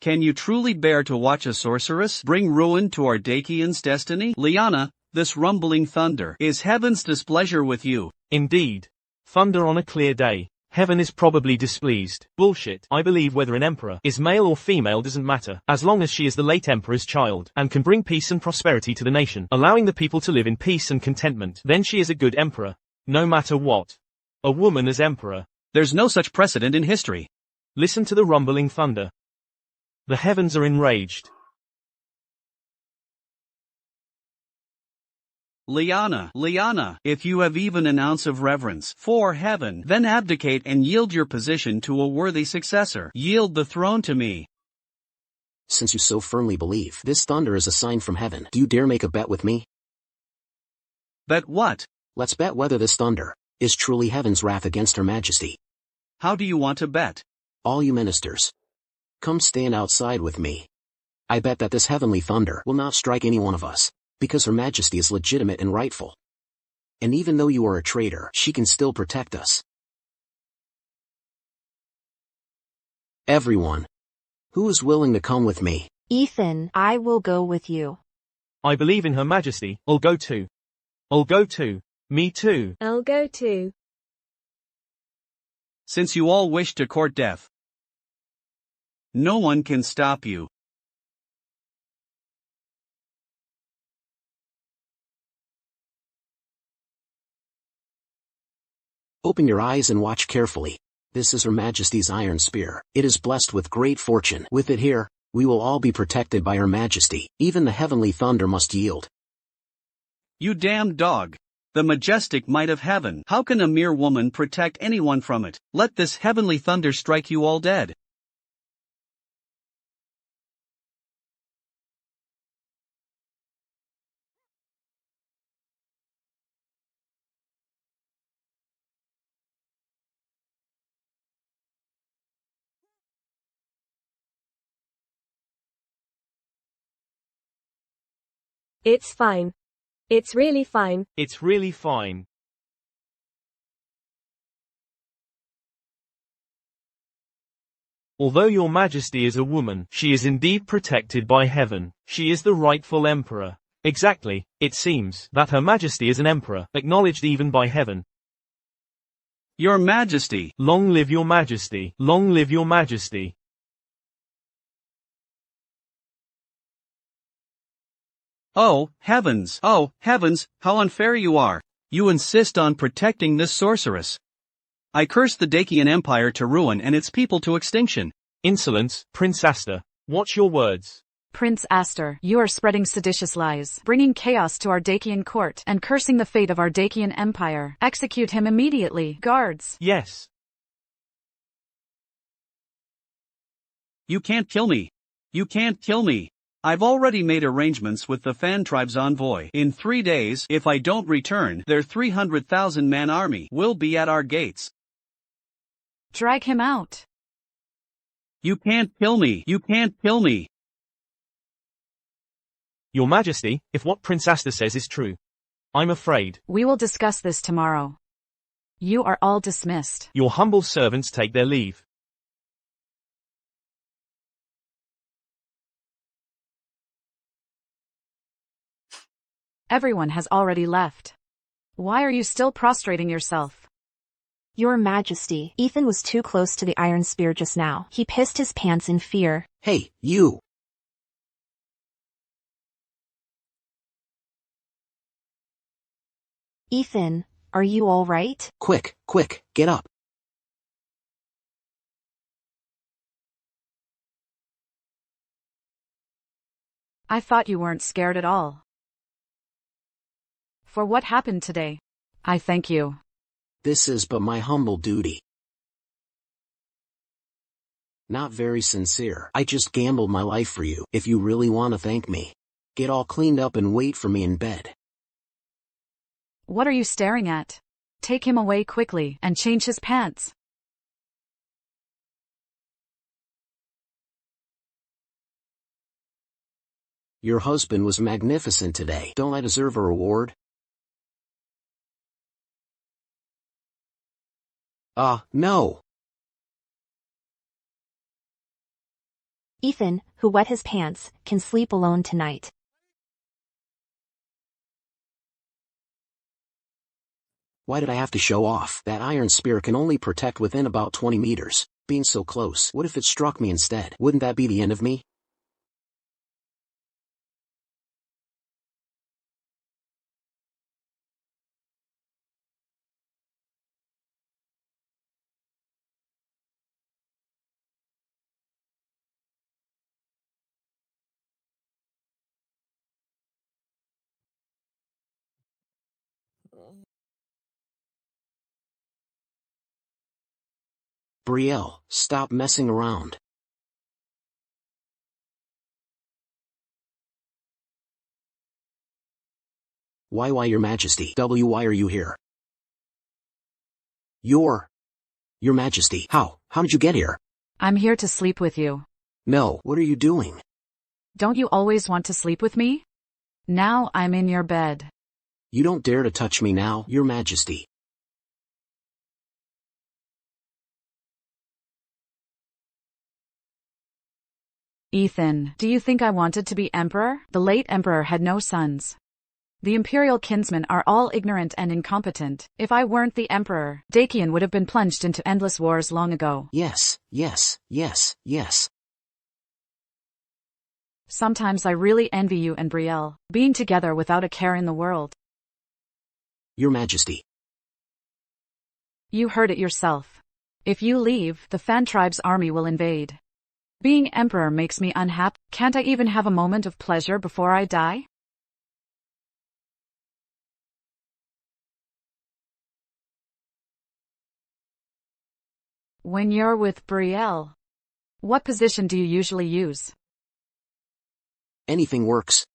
can you truly bear to watch a sorceress bring ruin to our Dacian's destiny? Lyanna, this rumbling thunder is heaven's displeasure with you. Indeed. Thunder on a clear day. Heaven is probably displeased. Bullshit. I believe whether an emperor is male or female doesn't matter, as long as she is the late emperor's child, and can bring peace and prosperity to the nation, allowing the people to live in peace and contentment. Then she is a good emperor. No matter what. A woman as emperor. There's no such precedent in history. Listen to the rumbling thunder. The heavens are enraged. Lyanna, if you have even an ounce of reverence for heaven, then abdicate and yield your position to a worthy successor. Yield the throne to me. Since you so firmly believe this thunder is a sign from heaven, do you dare make a bet with me? Bet what? Let's bet whether this thunder is truly heaven's wrath against Her Majesty. How do you want to bet? All you ministers, come stand outside with me. I bet that this heavenly thunder will not strike any one of us, because Her Majesty is legitimate and rightful. And even though you are a traitor, she can still protect us. Everyone, who is willing to come with me? Ethan, I will go with you. I believe in Her Majesty. I'll go too. I'll go too. Me too. I'll go too. Since you all wish to court death, no one can stop you. Open your eyes and watch carefully. This is Her Majesty's iron spear. It is blessed with great fortune. With it here, we will all be protected by Her Majesty. Even the heavenly thunder must yield. You damned dog. The majestic might of heaven. How can a mere woman protect anyone from it? Let this heavenly thunder strike you all dead. It's fine. It's really fine. It's really fine. Although your majesty is a woman, she is indeed protected by heaven. She is the rightful emperor. Exactly, it seems that Her Majesty is an emperor, acknowledged even by heaven. Your Majesty. Long live your majesty. Long live your majesty. Oh, heavens, how unfair you are. You insist on protecting this sorceress. I curse the Dacian Empire to ruin and its people to extinction. Insolence, Prince Aster. Watch your words. Prince Aster, you are spreading seditious lies, bringing chaos to our Dacian court, and cursing the fate of our Dacian Empire. Execute him immediately, guards. Yes. You can't kill me. You can't kill me. I've already made arrangements with the Fan tribe's envoy. In 3 days, if I don't return, their 300,000-man army will be at our gates. Drag him out. You can't kill me. You can't kill me. Your Majesty, if what Prince Aster says is true, I'm afraid. We will discuss this tomorrow. You are all dismissed. Your humble servants take their leave. Everyone has already left. Why are you still prostrating yourself? Your Majesty, Ethan was too close to the iron spear just now. He pissed his pants in fear. Hey, you! Ethan, are you all right? Quick, get up. I thought you weren't scared at all. For what happened today, I thank you. This is but my humble duty. Not very sincere. I just gambled my life for you. If you really want to thank me, get all cleaned up and wait for me in bed. What are you staring at? Take him away quickly and change his pants. Your husband was magnificent today. Don't I deserve a reward? No. Ethan, who wet his pants, can sleep alone tonight. Why did I have to show off? That iron spear can only protect within about 20 meters. Being so close, what if it struck me instead? Wouldn't that be the end of me? Brielle, stop messing around. Why your majesty? Why are you here? Your majesty. How did you get here? I'm here to sleep with you. No, what are you doing? Don't you always want to sleep with me? Now I'm in your bed. You don't dare to touch me now, your majesty. Ethan, do you think I wanted to be emperor? The late emperor had no sons. The imperial kinsmen are all ignorant and incompetent. If I weren't the emperor, Dacian would have been plunged into endless wars long ago. Yes. Sometimes I really envy you and Brielle, being together without a care in the world. Your majesty. You heard it yourself. If you leave, the Fan tribe's army will invade. Being emperor makes me unhappy. Can't I even have a moment of pleasure before I die? When you're with Brielle, what position do you usually use? Anything works.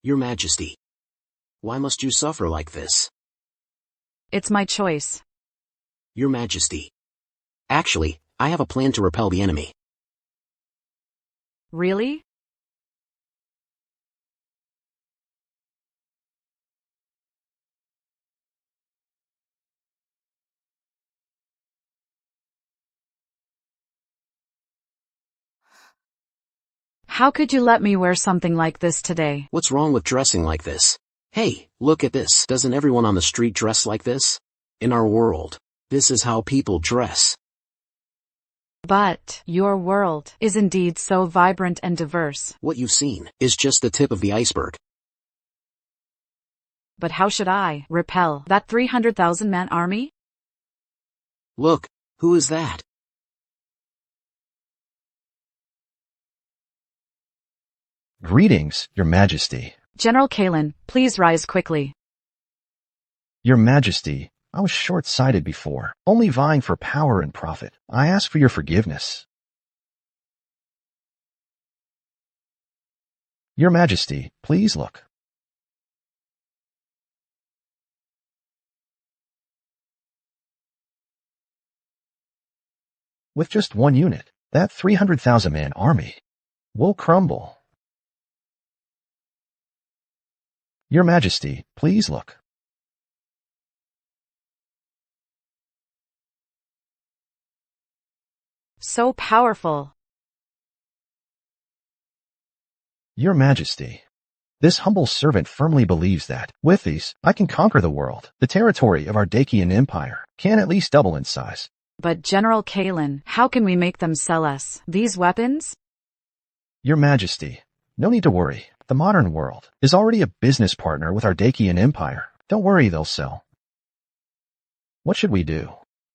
Your Majesty. Why must you suffer like this? It's my choice. Your Majesty. Actually, I have a plan to repel the enemy. Really? How could you let me wear something like this today? What's wrong with dressing like this? Hey, look at this. Doesn't everyone on the street dress like this? In our world, this is how people dress. But your world is indeed so vibrant and diverse. What you've seen is just the tip of the iceberg. But how should I repel that 300,000-man army? Look, who is that? Greetings, Your Majesty. General Kalen, please rise quickly. Your Majesty, I was short-sighted before, only vying for power and profit. I ask for your forgiveness. Your Majesty, please look. With just one unit, that 300,000-man army will crumble. Your Majesty, please look. So powerful. Your Majesty, this humble servant firmly believes that, with these, I can conquer the world. The territory of our Dacian Empire can at least double in size. But General Kalen, how can we make them sell us these weapons? Your Majesty, no need to worry. The modern world is already a business partner with our Dacian Empire. Don't worry, they'll sell. What should we do?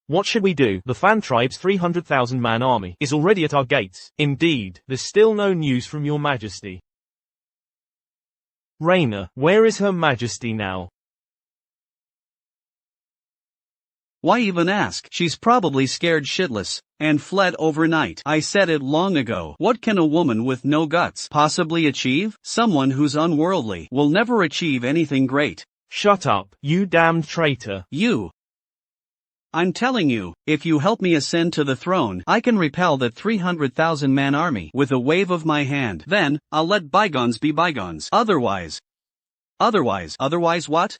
What should we do? The Fan tribe's 300,000-man army is already at our gates. Indeed, there's still no news from Your Majesty. Raina, where is Her Majesty now? Why even ask? She's probably scared shitless and fled overnight. I said it long ago. What can a woman with no guts possibly achieve? Someone who's unworldly will never achieve anything great. Shut up, you damned traitor. You. I'm telling you, if you help me ascend to the throne, I can repel that 300,000-man army with a wave of my hand. Then, I'll let bygones be bygones. Otherwise what?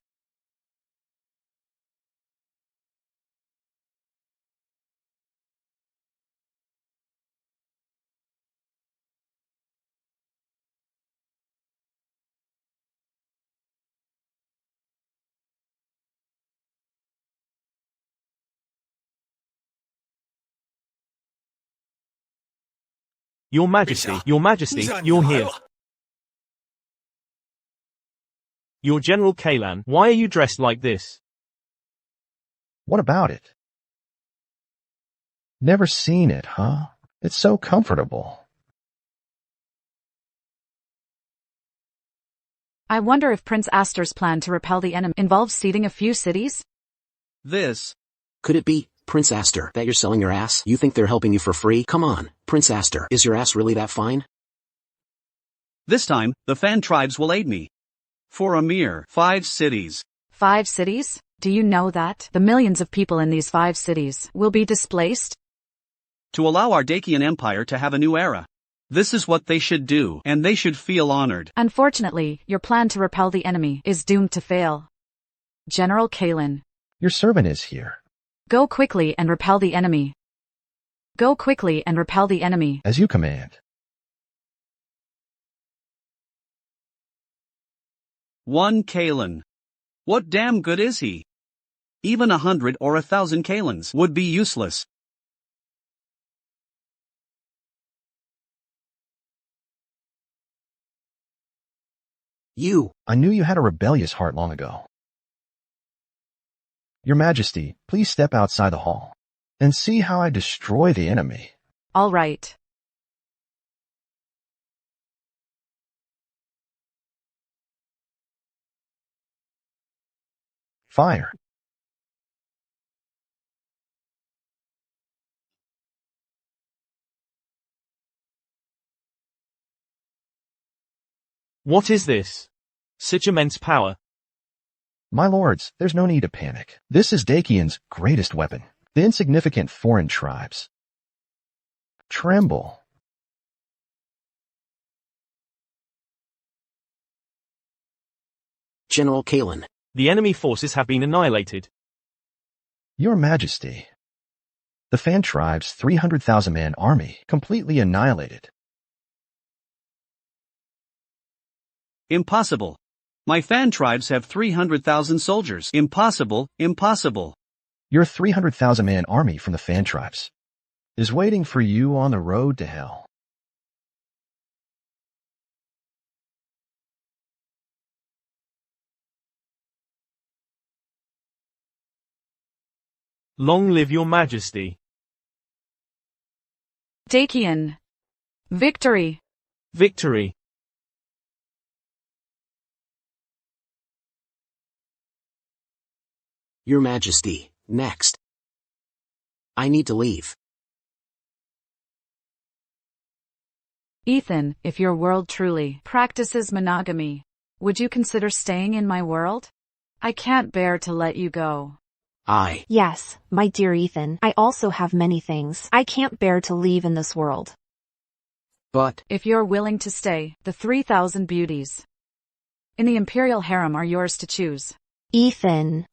Your Majesty, you're here. Your General Kalen, why are you dressed like this? What about it? Never seen it, huh? It's so comfortable. I wonder if Prince Aster's plan to repel the enemy involves ceding a few cities? Could it be, Prince Aster, that you're selling your ass? You think they're helping you for free? Come on, Prince Aster, is your ass really that fine? This time, the Fan tribes will aid me. For a mere 5 cities. 5 cities? Do you know that the millions of people in these 5 cities will be displaced? To allow our Dacian Empire to have a new era. This is what they should do, and they should feel honored. Unfortunately, your plan to repel the enemy is doomed to fail. General Kalen. Your servant is here. Go quickly and repel the enemy. Go quickly and repel the enemy. As you command. 1 Kalen. What damn good is he? Even 100 or 1,000 Kalens would be useless. You. I knew you had a rebellious heart long ago. Your Majesty, please step outside the hall and see how I destroy the enemy. All right. Fire. What is this? Such immense power. My lords, there's no need to panic. This is Dakian's greatest weapon. The insignificant foreign tribes. Tremble. General Kalen. The enemy forces have been annihilated. Your Majesty. The Fan tribe's 300,000-man army completely annihilated. Impossible. My Fan tribes have 300,000 soldiers. Impossible, impossible. Your 300,000-man army from the Fan tribes is waiting for you on the road to hell. Long live your Majesty. Dakian. Victory. Victory. Your Majesty, next. I need to leave. Ethan, if your world truly practices monogamy, would you consider staying in my world? I can't bear to let you go. Yes, my dear Ethan, I also have many things I can't bear to leave in this world. But if you're willing to stay, the 3,000 beauties in the Imperial Harem are yours to choose. Ethan.